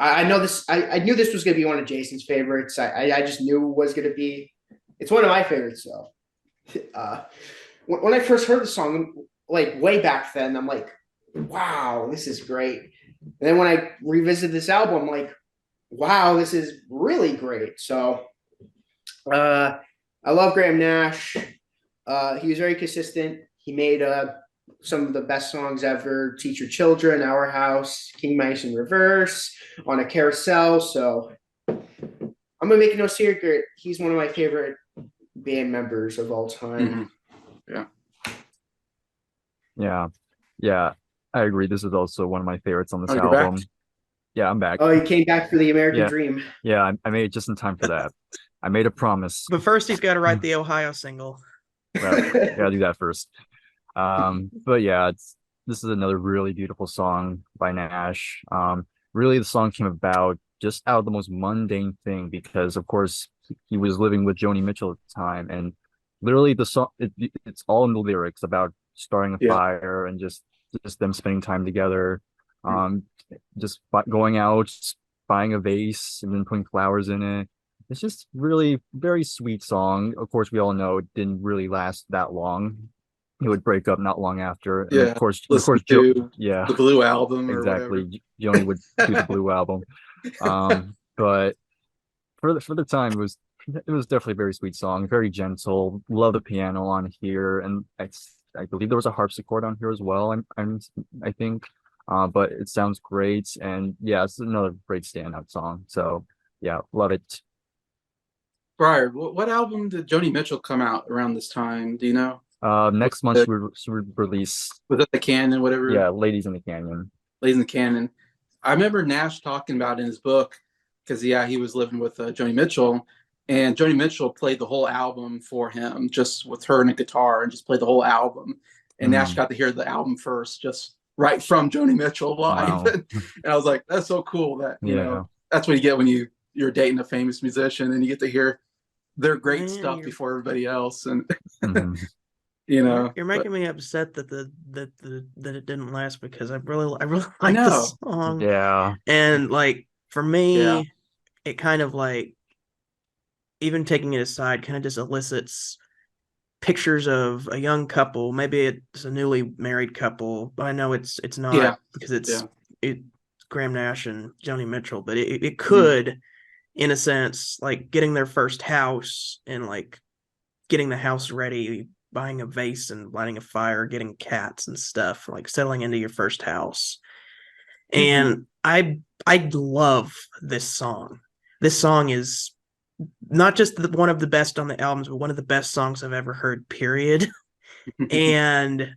I know this. I knew this was going to be one of Jason's favorites. I just knew it was going to be. It's one of my favorites, though. When I first heard the song, like way back then, I'm like, "Wow, this is great." And then when I revisit this album, I'm like, "Wow, this is really great." So, I love Graham Nash. He was very consistent. He made some of the best songs ever: Teach Your Children, Our House, King Mice in Reverse, On a Carousel. So I'm gonna make it no secret, he's one of my favorite band members of all time. Yeah, I agree. This is also one of my favorites on this Oh, you're album. back? Yeah, I'm back. Oh, he came back for the American Yeah. Dream. Yeah, I made it just in time for that. I made a promise. But first, he's got to write the Ohio single. Well, gotta do that first. But yeah, this is another really beautiful song by Nash. Really, the song came about just out of the most mundane thing because, of course, he was living with Joni Mitchell at the time, and literally the song it's all in the lyrics about starting a fire and just them spending time together. Just going out, buying a vase, and then putting flowers in it. It's just really very sweet song. Of course, we all know it didn't really last that long. It would break up not long after. And Yeah, of course, listen to the Blue album or exactly. whatever. Joni would do the Blue album. But for the time, it was definitely a very sweet song, very gentle. Love the piano on here, and I believe there was a harpsichord on here as well. I think, but it sounds great, and yeah, it's another great standout song. So yeah, love it. Bryer, what album did Joni Mitchell come out around this time? Do you know? Next month she would release. Was that the Canon, whatever? Yeah, Ladies in the Canyon. Ladies in the Canon. I remember Nash talking about in his book, because he was living with Joni Mitchell, and Joni Mitchell played the whole album for him, just with her and a guitar, and just played the whole album. And Nash got to hear the album first, just right from Joni Mitchell live. Wow. And I was like, that's so cool that you know that's what you get when you're dating a famous musician and you get to hear their great stuff before everybody else. And you know, you're making me upset that that it didn't last, because I really like the song. Yeah. And like for me, it kind of like, even taking it aside, kind of just elicits pictures of a young couple. Maybe it's a newly married couple, but I know it's not, because it's Graham Nash and Joni Mitchell, but it could, in a sense, like getting their first house and like getting the house ready, buying a vase and lighting a fire, getting cats and stuff, like settling into your first house. And I love this song. This song is not just one of the best on the albums, but one of the best songs I've ever heard, period. And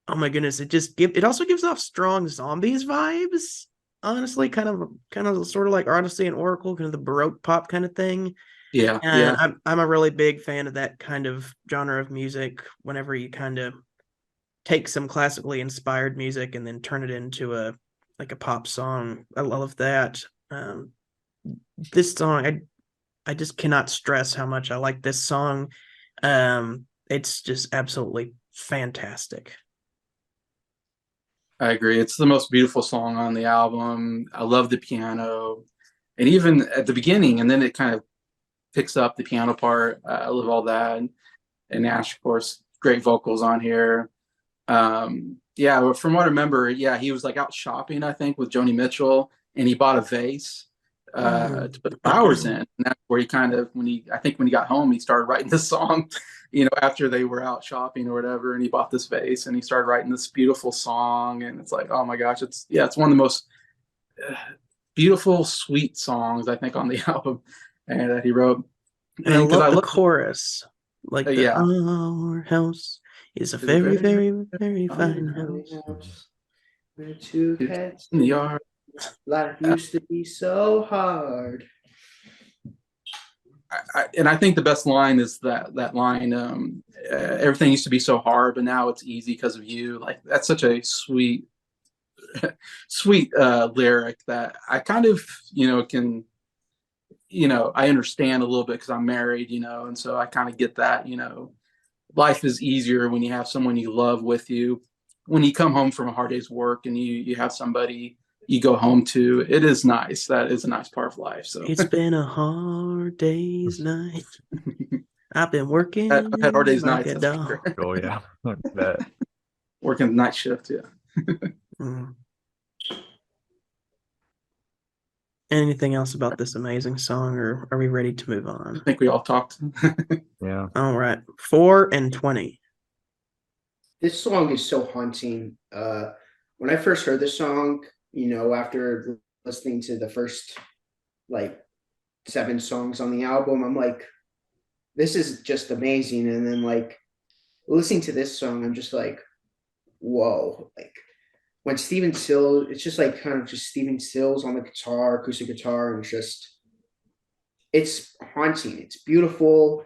oh my goodness, it also gives off strong Zombies vibes, honestly, kind of sort of like Odyssey and Oracle, kind of the Baroque pop kind of thing. And I'm a really big fan of that kind of genre of music. Whenever you kind of take some classically inspired music and then turn it into a pop song, I love that. This song, I just cannot stress how much I like this song. It's just absolutely fantastic. I agree. It's the most beautiful song on the album. I love the piano, and even at the beginning, and then it kind of picks up the piano part. I love all that. And Nash, of course, great vocals on here. Yeah, from what I remember, yeah, he was like out shopping, I think, with Joni Mitchell, and he bought a vase to put flowers in. And that's where he kind of, when he got home, he started writing this song, after they were out shopping or whatever, and he bought this vase and he started writing this beautiful song. And it's like, oh my gosh, it's one of the most beautiful, sweet songs, I think, on the album, and that he wrote. And I love the chorus. Like our house is a very, very, very fine house. Where two cats in the yard. Life used to be so hard. And I think the best line is that line, everything used to be so hard, but now it's easy because of you. Like, that's such a sweet lyric that I kind of, can, I understand a little bit because I'm married, and so I kind of get that, life is easier when you have someone you love with you. When you come home from a hard day's work and you have somebody you go home to, it is nice. That is a nice part of life. So it's been a hard day's night. I've been working. I've had hard days like nights. Oh yeah, working night shift. Yeah. Anything else about this amazing song, or are we ready to move on? I think we all talked. Yeah. All right. 4 and 20. This song is so haunting. When I first heard this song, after listening to the first 7 songs on the album, I'm like, this is just amazing. And then listening to this song, I'm just like, whoa. When Stephen Stills, it's just kind of just Stephen Stills on the guitar, acoustic guitar, and it's haunting. It's beautiful.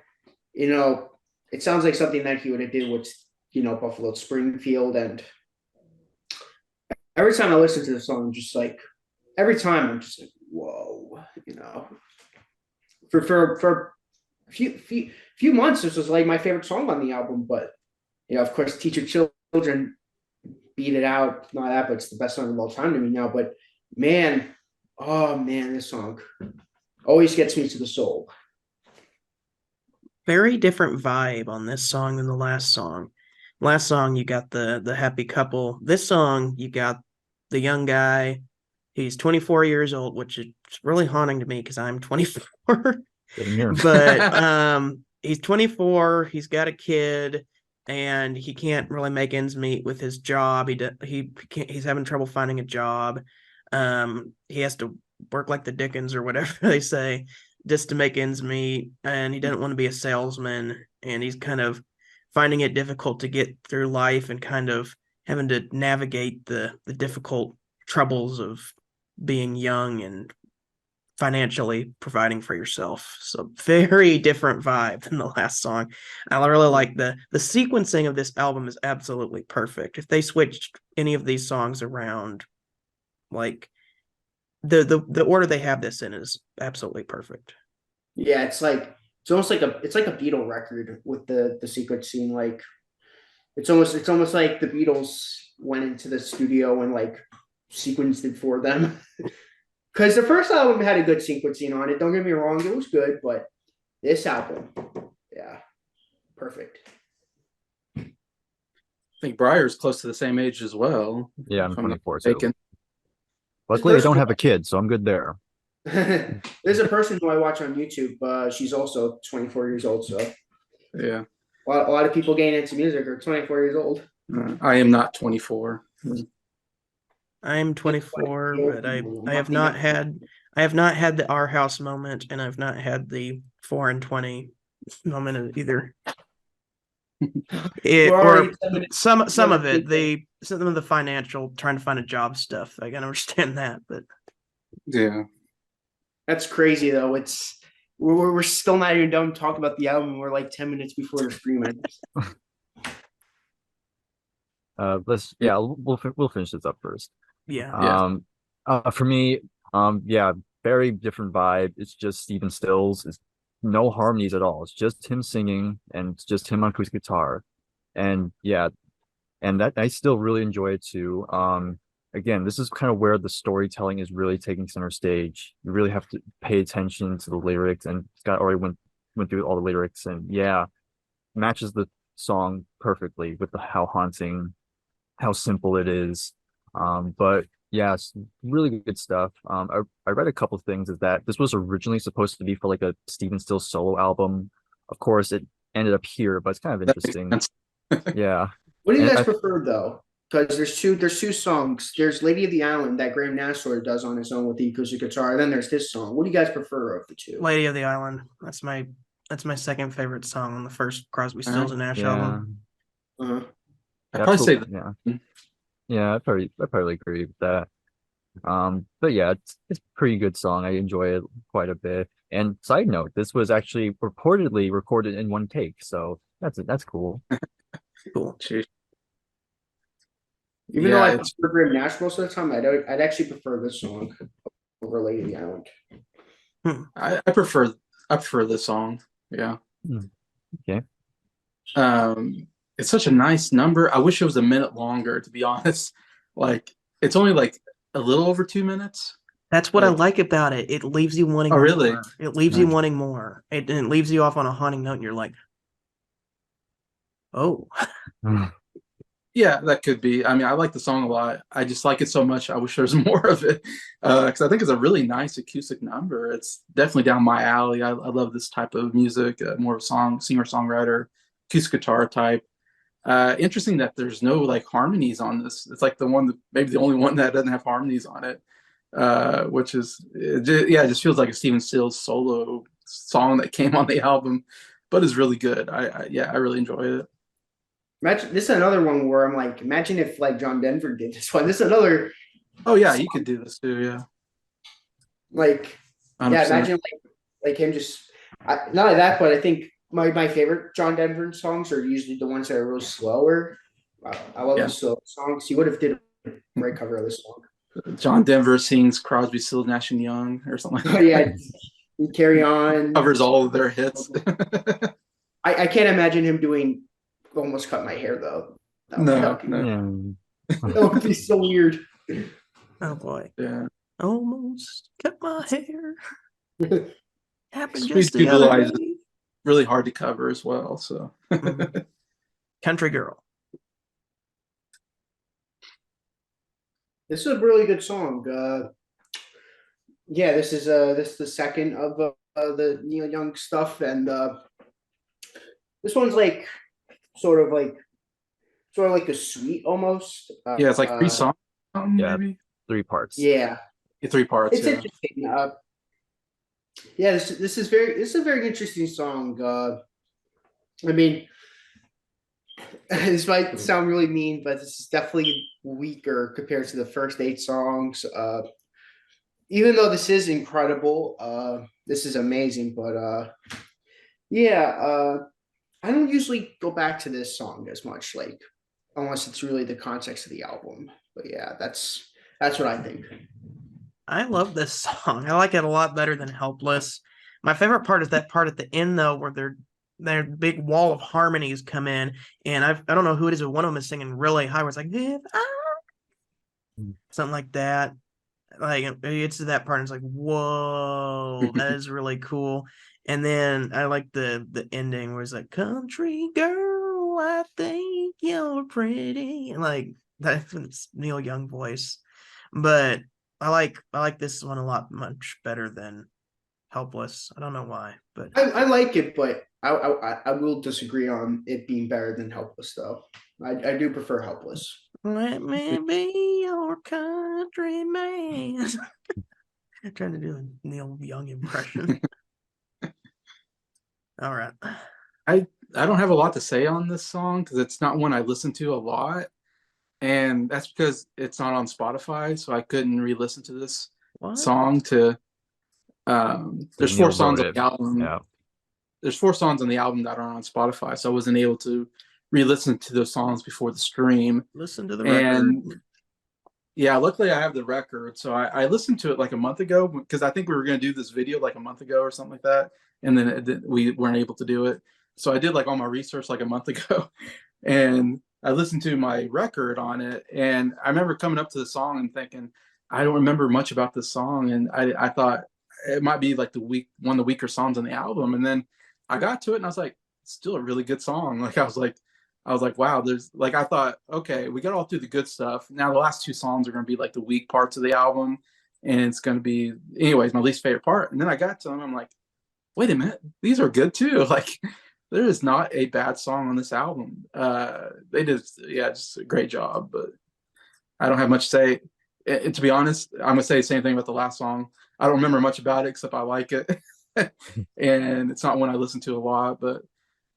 It sounds like something that he would have did with, Buffalo Springfield. And every time I listen to the song, I'm just every time I'm just whoa, For a few months, this was my favorite song on the album. But, of course, Teach Your Children beat it out. Not that, but it's the best song of all time to me now. But man, this song always gets me to the soul. Very different vibe on this song than the last song. Last song, you got the happy couple. This song, you got the young guy. He's 24 years old, which is really haunting to me because I'm 24. But he's 24. He's got a kid, and he can't really make ends meet with his job. He's having trouble finding a job. He has to work like the Dickens or whatever they say just to make ends meet, and he doesn't want to be a salesman, and he's kind of finding it difficult to get through life and kind of having to navigate the difficult troubles of being young and financially providing for yourself. So very different vibe than the last song. I really like the sequencing of this album is absolutely perfect. If they switched any of these songs around, the order they have this in is absolutely perfect. Yeah, it's almost like a Beatle record with the sequencing. It's almost like the Beatles went into the studio and sequenced it for them. Because the first album had a good sequencing on it. Don't get me wrong, it was good, but this album, yeah, perfect. I think Bryer's close to the same age as well. Yeah, I'm 24. So. Taken. Luckily, I don't have a kid, so I'm good there. There's a person who I watch on YouTube. She's also 24 years old. So yeah, a lot of people getting into music are 24 years old. I am not 24. I'm 24, but I have not had the Our House moment, and I've not had the 4 and 20 moment either. Some of it, some of the financial, trying to find a job stuff. I can understand that, but yeah, that's crazy though. We're still not even done talking about the album. We're 10 minutes before the 3 minutes. We'll finish this up first. Yeah. For me, very different vibe. It's just Stephen Stills. It's no harmonies at all. It's just him singing and it's just him on acoustic guitar. And that I still really enjoy it too. again, this is kind of where the storytelling is really taking center stage. You really have to pay attention to the lyrics, and Scott already went through all the lyrics, and yeah, matches the song perfectly with how haunting, how simple it is. But yeah, it's really good stuff. I read a couple of things is that this was originally supposed to be for like a Stephen Stills solo album. Of course, it ended up here, but it's kind of That makes interesting. sense. Yeah. What do you And guys prefer though? Because there's two songs. There's Lady of the Island that Graham Nash does on his own with the acoustic guitar, and then there's this song. What do you guys prefer of the two? Lady of the Island. That's my second favorite song on the first Crosby, Stills and Nash yeah, album. Uh-huh. I'd probably say yeah. that. Yeah, I probably agree with that. But yeah, it's a pretty good song. I enjoy it quite a bit. And side note, this was actually reportedly recorded in one take, so that's cool. Cool. Jeez. Even though I it's- prefer Graham Nash most of the time, I'd actually prefer this song over Lady of the Island. I prefer this song. Yeah. Okay. It's such a nice number. I wish it was a minute longer, to be honest. Like it's only like a little over 2 minutes. That's what I like about it. It leaves you wanting Oh, really? more. It leaves you wanting more. And it leaves you off on a haunting note, and you're like, oh. Yeah, that could be. I mean, I like the song a lot. I just like it so much. I wish there was more of it because I think it's a really nice acoustic number. It's definitely down my alley. I love this type of music, more of a singer-songwriter, acoustic guitar type. Interesting that there's no like harmonies on this. It's like maybe the only one that doesn't have harmonies on it, which is it just feels like a Stephen Stills solo song that came on the album, but is really good. I really enjoy it. Imagine this is another one where I'm like, imagine if like John Denver did this one. This is another. Oh yeah, you could do this too. Yeah. Like 100%. yeah, imagine like him just not like that, but I think my favorite John Denver songs are usually the ones that are really slower. I love the slow songs. He would have did a great cover of this song. John Denver sings Crosby, Stills, Nash and Young or something like that. Oh yeah, Carry On Covers all of their hits. I can't imagine him doing Almost Cut My Hair though. No. That would be so weird. Oh boy. Yeah. Almost cut my hair. Happened Sweet just the People other Eyes. day. Really hard to cover as well. So Country Girl. This is a really good song. Yeah, this is the second of the Neil Young stuff, and this one's like sort of like a suite almost. yeah, it's like 3 songs, yeah. maybe 3 parts. Yeah, 3 parts. it's interesting. Yeah, this is a very interesting song. I mean, this might sound really mean, but this is definitely weaker compared to the first 8 songs. Even though this is incredible, this is amazing, but I don't usually go back to this song as much, like unless it's really the context of the album. But yeah, that's what I think. I love this song. I like it a lot better than Helpless. My favorite part is that part at the end though, where their big wall of harmonies come in, and I don't know who it is, but one of them is singing really high, where it's like something like that. Like it's to that part, and it's like, whoa, that is really cool. And then I like the ending where it's like, country girl, I think you're pretty. And like that's Neil Young voice. But I like this one a lot much better than Helpless. I don't know why, but I like it, but I will disagree on it being better than Helpless though. I do prefer Helpless. let me be your country man. I'm trying to do a Neil Young impression. All right. I don't have a lot to say on this song because it's not one I listen to a lot, and that's because it's not on Spotify, so I couldn't re-listen to this song. To there's 4 songs on the album. Yeah. There's 4 songs on the album that are on Spotify, so I wasn't able to re-listen to those songs before the stream. Listen to the record. Yeah, luckily I have the record, so I listened to it like a month ago because I think we were going to do this video like a month ago or something like that, and then we weren't able to do it. So I did like all my research like a month ago, and I listened to my record on it, and I remember coming up to the song and thinking, I don't remember much about this song, and I thought it might be like one of the weaker songs on the album, and then I got to it and I was like, it's still a really good song. Like I was like, wow, there's like, I thought, okay, we got all through the good stuff. Now the last two songs are going to be like the weak parts of the album, and it's going to be, anyways, my least favorite part. And then I got to them, I'm like, wait a minute, these are good too. Like there is not a bad song on this album. They did, just a great job. But I don't have much to say. To be honest, I'm gonna say the same thing about the last song. I don't remember much about it except I like it, and it's not one I listen to a lot. But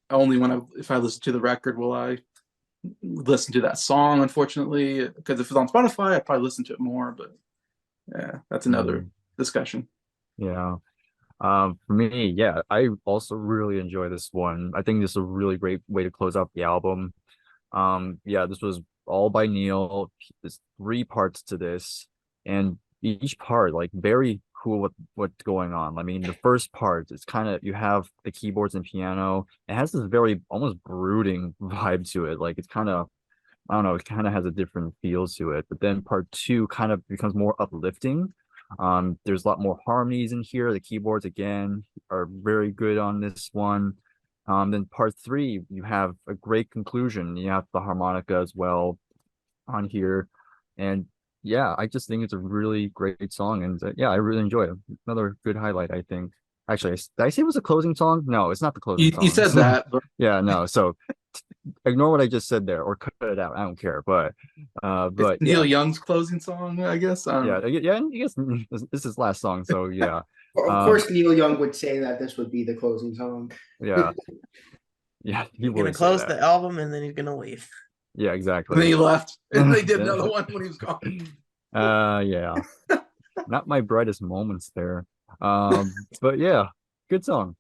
only if I listen to the record will I listen to that song. Unfortunately, because if it's on Spotify, I'd probably listen to it more. But yeah, that's another discussion. Yeah. For me, yeah, I also really enjoy this one. I think this is a really great way to close out the album. Yeah, this was all by Neil. There's 3 parts to this, and each part like very cool what's going on. I mean, the first part is kind of, you have the keyboards and piano. It has this very almost brooding vibe to it. Like it's kind of, I don't know, it kind of has a different feel to it. But then part 2 kind of becomes more uplifting. There's a lot more harmonies in here. The keyboards again are very good on this one. Then part 3, you have a great conclusion. You have the harmonica as well on here, and yeah, I just think it's a really great song, and yeah, I really enjoy it. Another good highlight, I think. Actually, did I say it was a closing song? No, it's not the closing song. You said that, but yeah, no. So ignore what I just said there, or cut it out. I don't care. But it's Neil Young's closing song, I guess. Yeah. I guess this is last song. So yeah. Of course, Neil Young would say that this would be the closing song. Yeah. Yeah. He's gonna close the album and then he's gonna leave. Yeah, exactly. And then he left, and they did another one when he was gone. Yeah. Not my brightest moments there. But yeah, good song.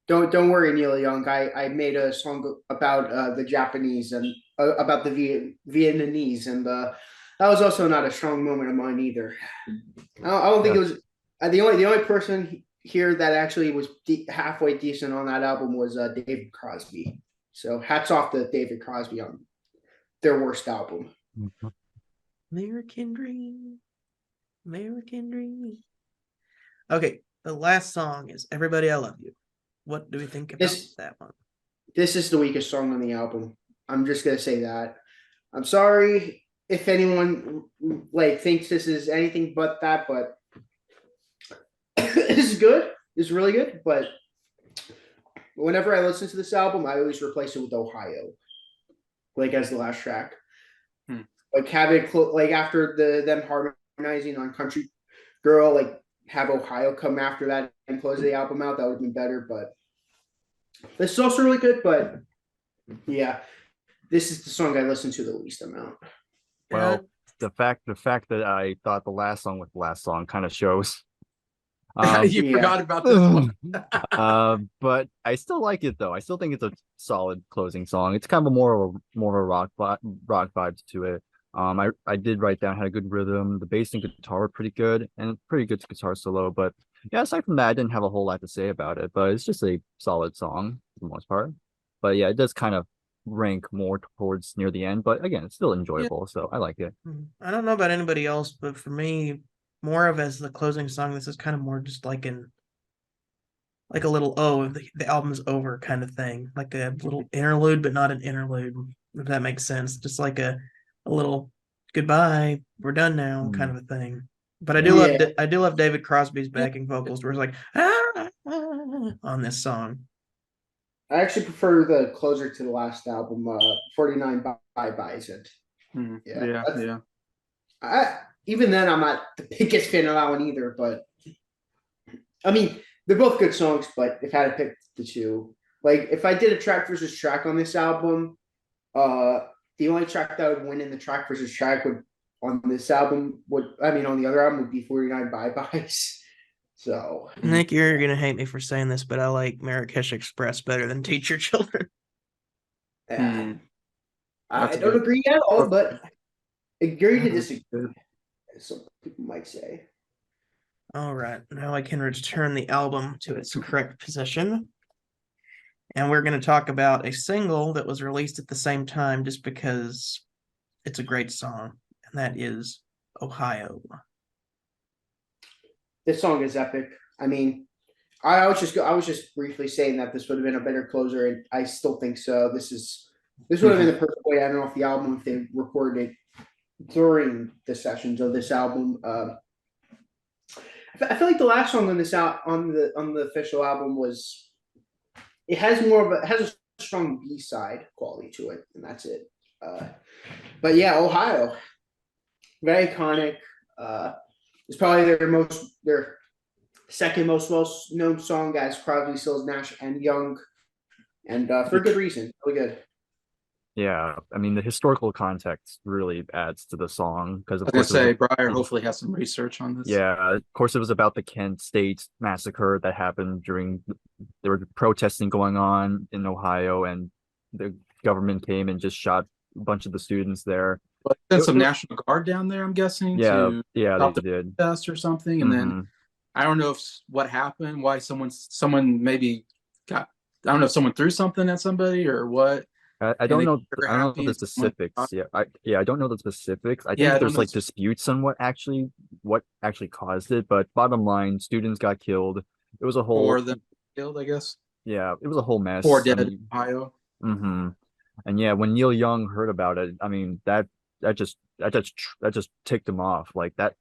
Don't worry, Neil Young. I made a song about the Japanese and about the Vietnamese, and that was also not a strong moment of mine either. I don't think it was the only person here that actually was halfway decent on that album was David Crosby. So hats off to David Crosby on their worst album. American Dream. American Dream. Okay, the last song is Everybody I Love You. What do we think about that one? This is the weakest song on the album. I'm just gonna say that. I'm sorry if anyone like thinks this is anything but that, but this is good. It's really good, but whenever I listen to this album, I always replace it with Ohio, like as the last track. Like have it like after them harmonizing on Country Girl, like have Ohio come after that and close the album out. That would have been better, but this is also really good. But yeah, this is the song I listen to the least amount. Well, the fact that I thought the last song was the last song kind of shows. You forgot about this one. But I still like it though. I still think it's a solid closing song. It's kind of more of a rock vibe to it. I did write down, had a good rhythm. The bass and guitar were pretty good, and pretty good guitar solo. But yeah, aside from that, I didn't have a whole lot to say about it. But it's just a solid song for the most part. But yeah, it does kind of rank more towards near the end. But again, it's still enjoyable, so I like it. I don't know about anybody else, but for me, more of as the closing song, this is kind of more just like a little the album's over kind of thing, like a little interlude, but not an interlude, if that makes sense. Just like a little goodbye, we're done now kind of a thing. But I do love David Crosby's backing vocals, where it's like on this song. I actually prefer the closer to the last album, 49 Bye-Byes. Yeah. Even then, I'm not the biggest fan of that one either. But I mean, they're both good songs. But if I had to pick the two, like if I did a track versus track on this album, the only track that would win in the track versus track on the other album would be 49 Bye-Byes. So Nick, you're gonna hate me for saying this, but I like Marrakesh Express better than Teach Your Children. I don't agree at all, but agree to disagree, as some people might say. All right, now I can return the album to its correct position. And we're going to talk about a single that was released at the same time just because it's a great song, and that is Ohio. This song is epic. I mean, I was just briefly saying that this would have been a better closer, and I still think so. This would have been the perfect way. I don't know if the album, if they recorded it during the sessions of this album. I feel like the last song on this on the official album was, it has a strong B-side quality to it, and that's it. But yeah, Ohio, very iconic. It's probably their second most well-known song, guys. Crosby, Stills, Nash, and Young, and for good reason. Really good. Yeah, I mean, the historical context really adds to the song because, of I was course, gonna say Bryer hopefully has some research on this. yeah, of course, it was about the Kent State massacre that happened there were protesting going on in Ohio, and the government came and just shot a bunch of the students there. But then some National Guard down there, I'm guessing. Yeah, yeah, stop they the did. protest or something, and then I don't know what happened. Why someone maybe got. I don't know if someone threw something at somebody or what. I don't know. I don't know the specifics. Yeah, I don't know the specifics. I think there's like disputes on what actually caused it. But bottom line, students got killed. It was a whole. Or them killed, I guess. Yeah, it was a whole mess. 4 dead in Ohio. And yeah, when Neil Young heard about it, I mean that just ticked him off. Like that,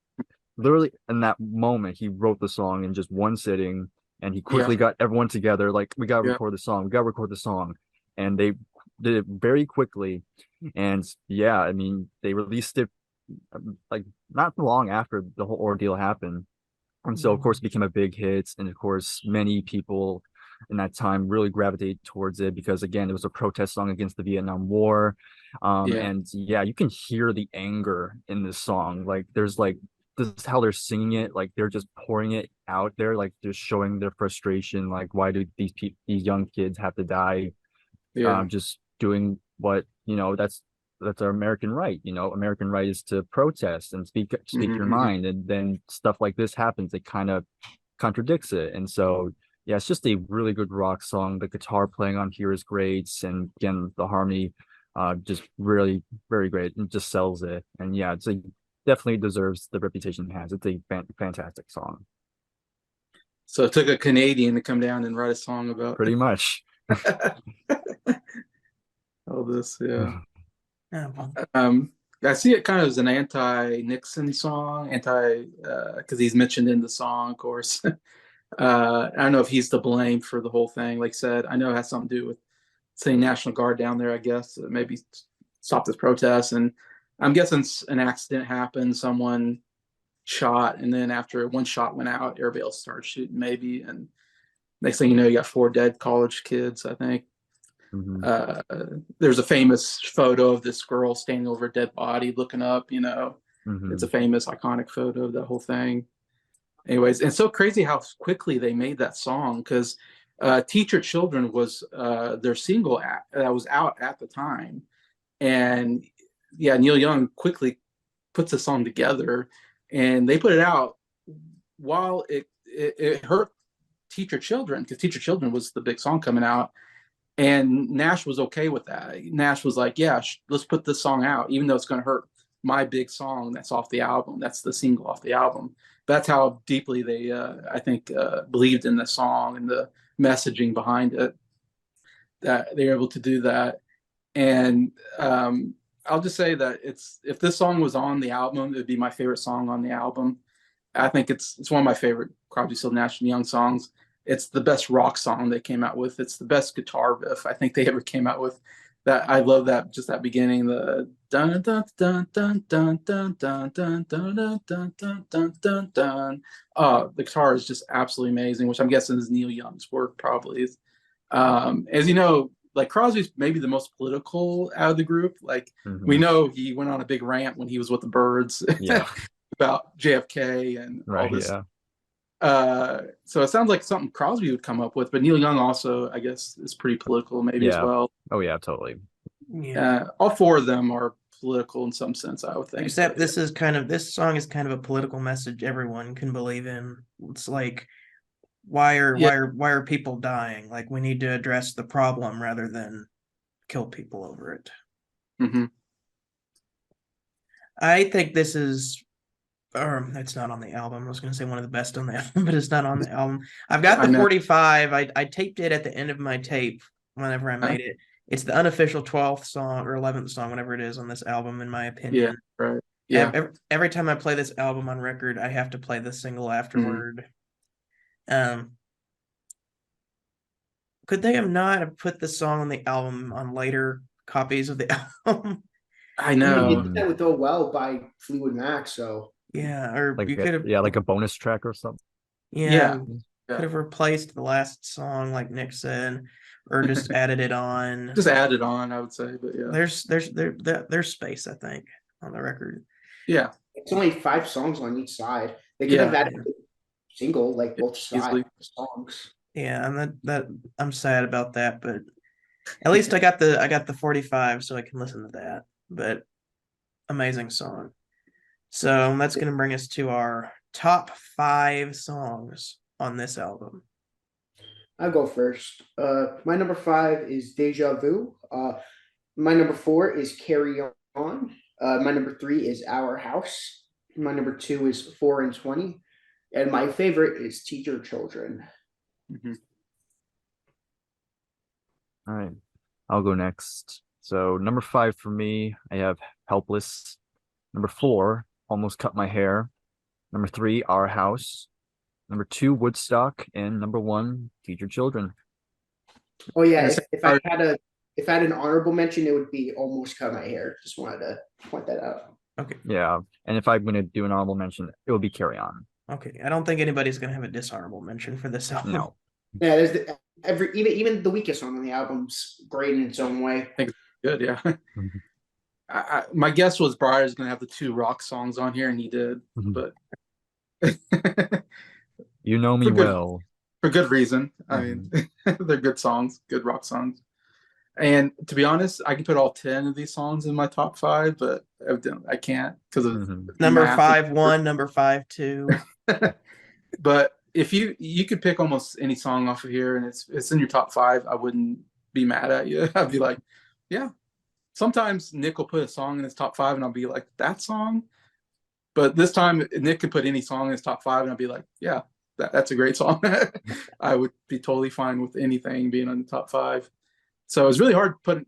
literally in that moment, he wrote the song in just one sitting, and he quickly got everyone together. Like, we gotta record the song. We gotta record the song, and they did it very quickly. And yeah, I mean, they released it like not long after the whole ordeal happened, and so of course it became a big hit. And of course, many people in that time really gravitated towards it because, again, it was a protest song against the Vietnam War. And yeah, you can hear the anger in this song. Like, there's like, this is how they're singing it. Like, they're just pouring it out there, like just showing their frustration. Like, why do these young kids have to die? Just doing what, that's our American right. American right is to protest and speak your mind. And then stuff like this happens, it kind of contradicts it. And so yeah, it's just a really good rock song. The guitar playing on here is great, and again, the harmony just really very great, and just sells it. And yeah, it's definitely deserves the reputation it has. It's a fantastic song. So it took a Canadian to come down and write a song about pretty much all this. Yeah. Yeah. I see it kind of as an anti-Nixon song, because he's mentioned in the song, of course. I don't know if he's to blame for the whole thing. Like I said, I know it has something to do with saying National Guard down there, I guess, maybe stop this protest. And I'm guessing an accident happened, someone shot, and then after one shot went out, everybody else started shooting maybe. And next thing you know, you got 4 dead college kids, I think. There's a famous photo of this girl standing over a dead body looking up, It's a famous, iconic photo of that whole thing. Anyways, it's so crazy how quickly they made that song, because Teach Your Children was their single that was out at the time. And yeah, Neil Young quickly puts the song together, and they put it out while it hurt Teach Your Children, because Teach Your Children was the big song coming out. And Nash was okay with that. Nash was like, yeah, let's put this song out, even though it's going to hurt my big song that's off the album. That's the single off the album. That's how deeply they, I think, believed in the song and the messaging behind it, that they were able to do that. And I'll just say that if this song was on the album, it would be my favorite song on the album. I think it's one of my favorite Crosby, Stills, Nash and Young songs. It's the best rock song they came out with. It's the best guitar riff I think they ever came out with. That I love that, just that beginning, the dun dun dun dun dun dun dun dun dun dun dun dun dun dun dun. The guitar is just absolutely amazing, which I'm guessing is Neil Young's work probably. As you know, like, Crosby's maybe the most political out of the group. Like, we know he went on a big rant when he was with the Byrds about JFK and all this. So it sounds like something Crosby would come up with, but Neil Young also, I guess, is pretty political maybe as well. Oh yeah, totally. All 4 of them are political in some sense, I would think. Except this song is kind of a political message everyone can believe in. It's like, why are people dying? Like, we need to address the problem rather than kill people over it. Mm-hmm. I think this is, or it's not on the album. I was going to say one of the best on the album, but it's not on the album. I've got the 45. I taped it at the end of my tape whenever I made it. It's the unofficial 12th song or 11th song, whatever it is on this album, in my opinion. Yeah, right. Yeah. Every time I play this album on record, I have to play the single afterward. Could they have not have put the song on the album on later copies of the album? I know. That would go well by Fleetwood Mac, so yeah, or Like you could have, like a bonus track or something. yeah, could have replaced the last song, like Nick said, or just added it on. Just add it on, I would say, but yeah. There's space, I think, on the record. Yeah. It's only 5 songs on each side. They could have added a single, like both sides songs. Yeah, and that I'm sad about that, but at least I got the 45, so I can listen to that. But amazing song. So that's going to bring us to our top 5 songs on this album. I'll go first. My number 5 is Deja Vu. My number 4 is Carry On. My number 3 is Our House. My number 2 is 4 and 20. And my favorite is Teacher Children. Mm-hmm. All right, I'll go next. So number 5 for me, I have Helpless. Number 4, Almost Cut My Hair. Number 3, Our House. Number 2, Woodstock. And number 1, Teacher Children. Oh yeah, if I had an honorable mention, it would be Almost Cut My Hair. Just wanted to point that out. Okay. Yeah, and if I'm gonna do an honorable mention, it will be Carry On. Okay, I don't think anybody's gonna have a dishonorable mention for this album. No. Yeah, there's even the weakest song on the album's great in its own way. Good, yeah. My guess was Breyer's gonna have the 2 rock songs on here, and he did, but you know me well. For good reason. I mean, they're good songs, good rock songs. And to be honest, I can put all 10 of these songs in my top 5, but I can't because of number 5-1, number 5-2. But if you could pick almost any song off of here and it's in your top 5, I wouldn't be mad at you. I'd be like, yeah. Sometimes Nick will put a song in his top 5 and I'll be like, that song. But this time Nick can put any song in his top 5 and I'll be like, yeah, that's a great song. I would be totally fine with anything being on the top 5. So it was really hard coming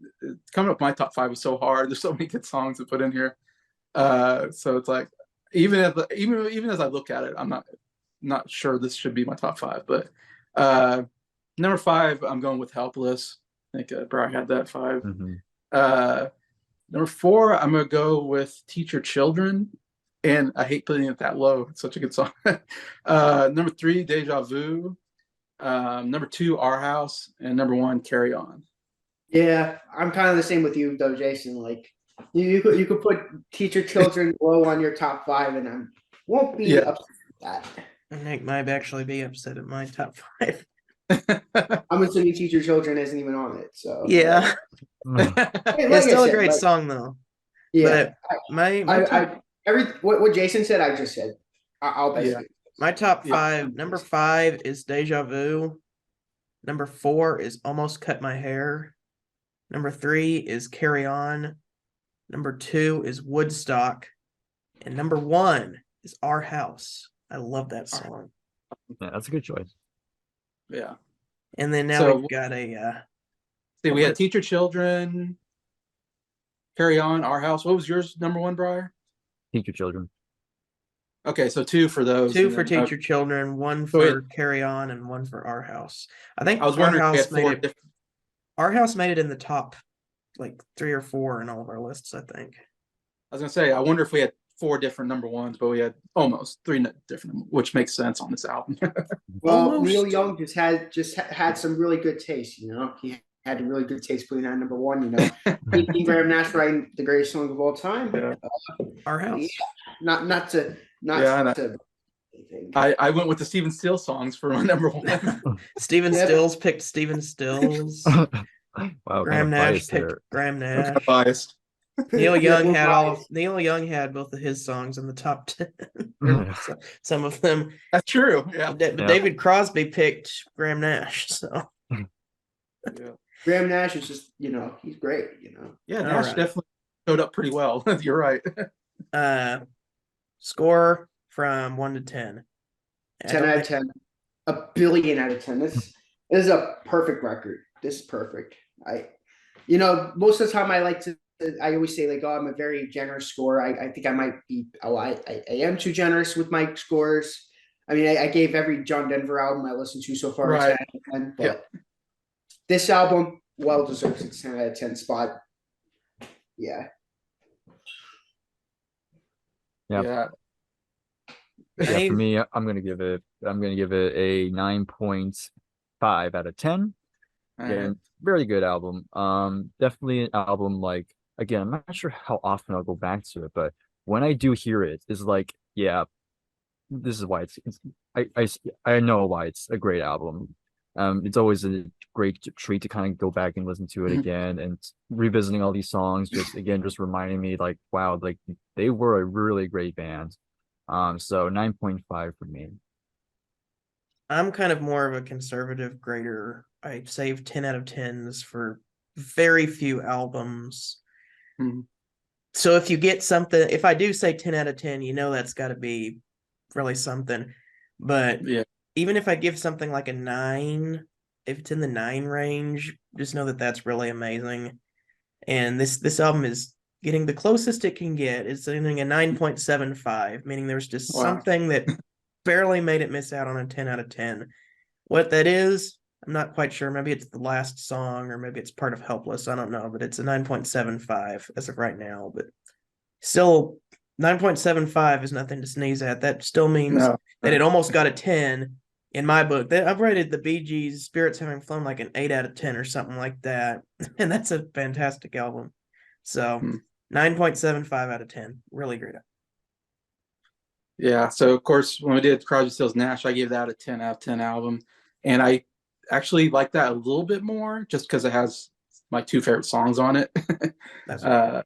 up with my top 5 was so hard. There's so many good songs to put in here. So it's like even as I look at it, I'm not sure this should be my top 5. But number 5, I'm going with Helpless. I think Bryer had that 5. Number 4, I'm gonna go with Teacher Children. And I hate putting it that low. It's such a good song. Number 3, Deja Vu. Number 2, Our House. And number 1, Carry On. Yeah, I'm kind of the same with you though, Jason. Like you could put Teacher Children low on your top 5, and I won't be upset with that. Nick might actually be upset at my top 5. I'm assuming Teacher Children isn't even on it. So yeah, it's still a great song though. Yeah, but what Jason said, I just said. I'll bet. My top 5. Number 5 is Deja Vu. Number 4 is Almost Cut My Hair. Number 3 is Carry On. Number 2 is Woodstock. And number 1 is Our House. I love that song. Yeah, that's a good choice. Yeah. And then now we've got we had Teacher Children, Carry On, Our House. What was yours, number 1, Bryer? Teacher Children. Okay, so 2 for those. 2 for Teacher Children, 1 for Carry On, and 1 for Our House. I think Our House made it in the top like 3 or 4 in all of our lists, I think. I was gonna say, I wonder if we had 4 different number 1s, but we had almost 3 different, which makes sense on this album. Well, Neil Young just had some really good taste, you know. He had a really good taste putting on number 1, you know. Graham Nash writing the greatest song of all time. Yeah. Our House. Yeah, I went with the Stephen Stills songs for my number 1. Stephen Stills picked Stephen Stills. Wow, Graham Nash picked Graham Nash. I'm biased. Neil Young had Right. Neil Young had both of his songs in the top 10. Yeah. Some of them. That's true. Yeah. But Yeah. David Crosby picked Graham Nash. So Yeah. Graham Nash is just, he's great, Yeah, All Nash right. definitely showed up pretty well. You're right. Score from 1 to 10. 10 out of 10. A billion out of 10. This is a perfect record. This is perfect. Most of the time I always say like, oh, I'm a very generous scorer. I think I might be, I am too generous with my scores. I mean, I gave every John Denver album I listened to so far Right. a 10 out of 10, but this album well deserves its 10 out of 10 spot. Yeah. Yeah. Yeah, for me, I'm gonna give it a 9.5 out of 10. Again, very good album. Definitely an album like, again, I'm not sure how often I'll go back to it, but when I do hear it, it's like, yeah, this is why I know why it's a great album. It's always a great treat to kind of go back and listen to it again, and revisiting all these songs, just reminding me like, wow, like they were a really great band. So 9.5 for me. I'm kind of more of a conservative grader. I save 10 out of 10s for very few albums. So if you get something, if I do say 10 out of 10, that's got to be really something. But even if I give something like a 9, if it's in the 9 range, just know that that's really amazing. And this album is getting the closest it can get. It's getting a 9.75, meaning there's just something that barely made it miss out on a 10 out of 10. What that is, I'm not quite sure. Maybe it's the last song, or maybe it's part of Helpless. I don't know, but it's a 9.75 as of right now. But still, 9.75 is nothing to sneeze at. That still means that it almost got a 10 in my book. I've rated the Bee Gees' Spirits Having Flown like an 8 out of 10 or something like that. And that's a fantastic album. So 9.75 out of 10. Really great. Yeah. So of course, when we did Crosby, Stills, Nash, I gave that a 10 out of 10 album, and I actually like that a little bit more just because it has my 2 favorite songs on it. That's right.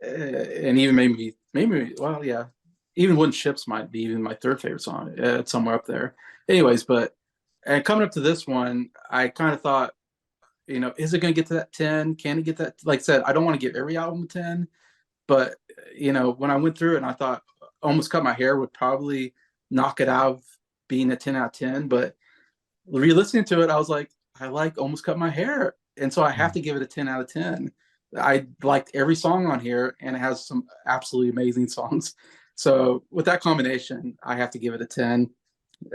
And even maybe even Wooden Ships might be even my 3rd favorite song. It's somewhere up there. Anyways, and coming up to this one, I kind of thought, is it going to get to that 10? Can it get that? Like I said, I don't want to give every album a 10, but when I went through it and I thought Almost Cut My Hair would probably knock it out of being a 10 out of 10, but re-listening to it, I was like, I like Almost Cut My Hair, and so I have to give it a 10 out of 10. I liked every song on here, and it has some absolutely amazing songs. So with that combination, I have to give it a 10.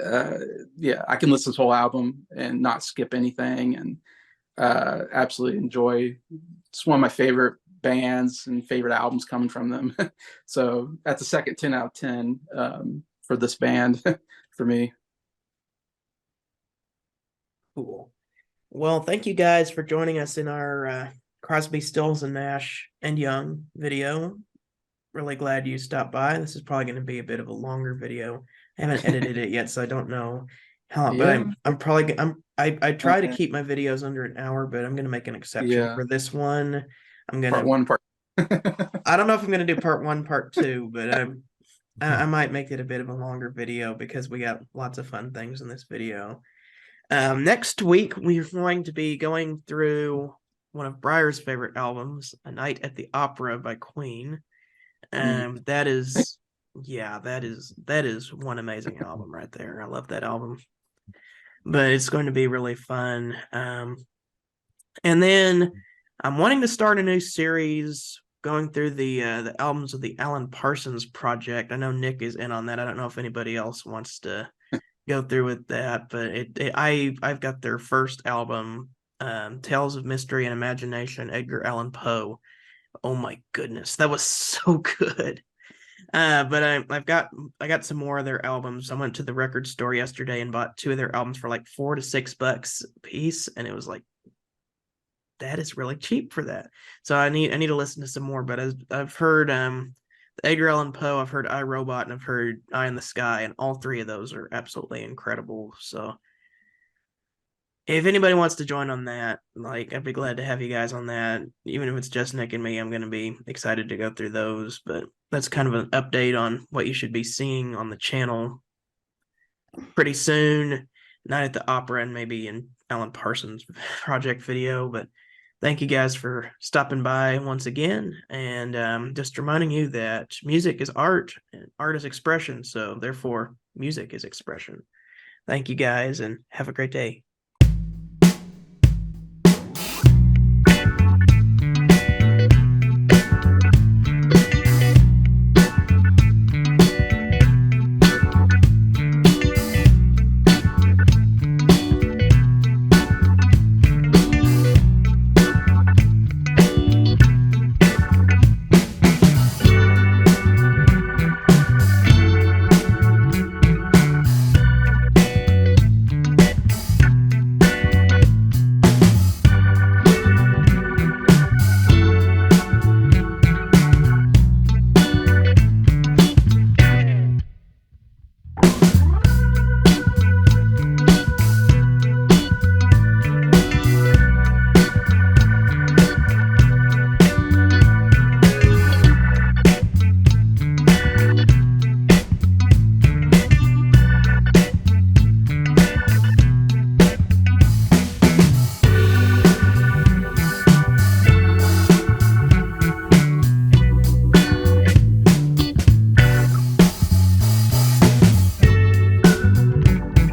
I can listen to the whole album and not skip anything, and absolutely enjoy. It's one of my favorite bands and favorite albums coming from them. So that's the second 10 out of 10 for this band for me. Cool. Well, thank you guys for joining us in our Crosby, Stills, and Nash and Young video. Really glad you stopped by. This is probably going to be a bit of a longer video. I haven't edited it yet, so I don't know how long, but I try to keep my videos under an hour, but I'm going to make an exception for this one. I'm going to part. I don't know if I'm going to do part 1, part 2, but I might make it a bit of a longer video because we got lots of fun things in this video. Next week, we're going to be going through one of Bryer's favorite albums, A Night at the Opera by Queen. That is one amazing album right there. I love that album. But it's going to be really fun. And then I'm wanting to start a new series going through the albums of the Alan Parsons Project. I know Nick is in on that. I don't know if anybody else wants to go through with that, but I've got their first album, Tales of Mystery and Imagination, Edgar Allan Poe. Oh my goodness, that was so good. But I got some more of their albums. I went to the record store yesterday and bought 2 of their albums for like $4 to $6 a piece, and it was like, that is really cheap for that. So I need to listen to some more. But I've heard Edgar Allan Poe, I've heard I, Robot, and I've heard Eye in the Sky, and all 3 of those are absolutely incredible. So if anybody wants to join on that, like I'd be glad to have you guys on that. Even if it's just Nick and me, I'm going to be excited to go through those. But that's kind of an update on what you should be seeing on the channel pretty soon. Night at the Opera and maybe in Alan Parsons' project video. But thank you guys for stopping by once again. And just reminding you that music is art and art is expression. So therefore, music is expression. Thank you guys and have a great day.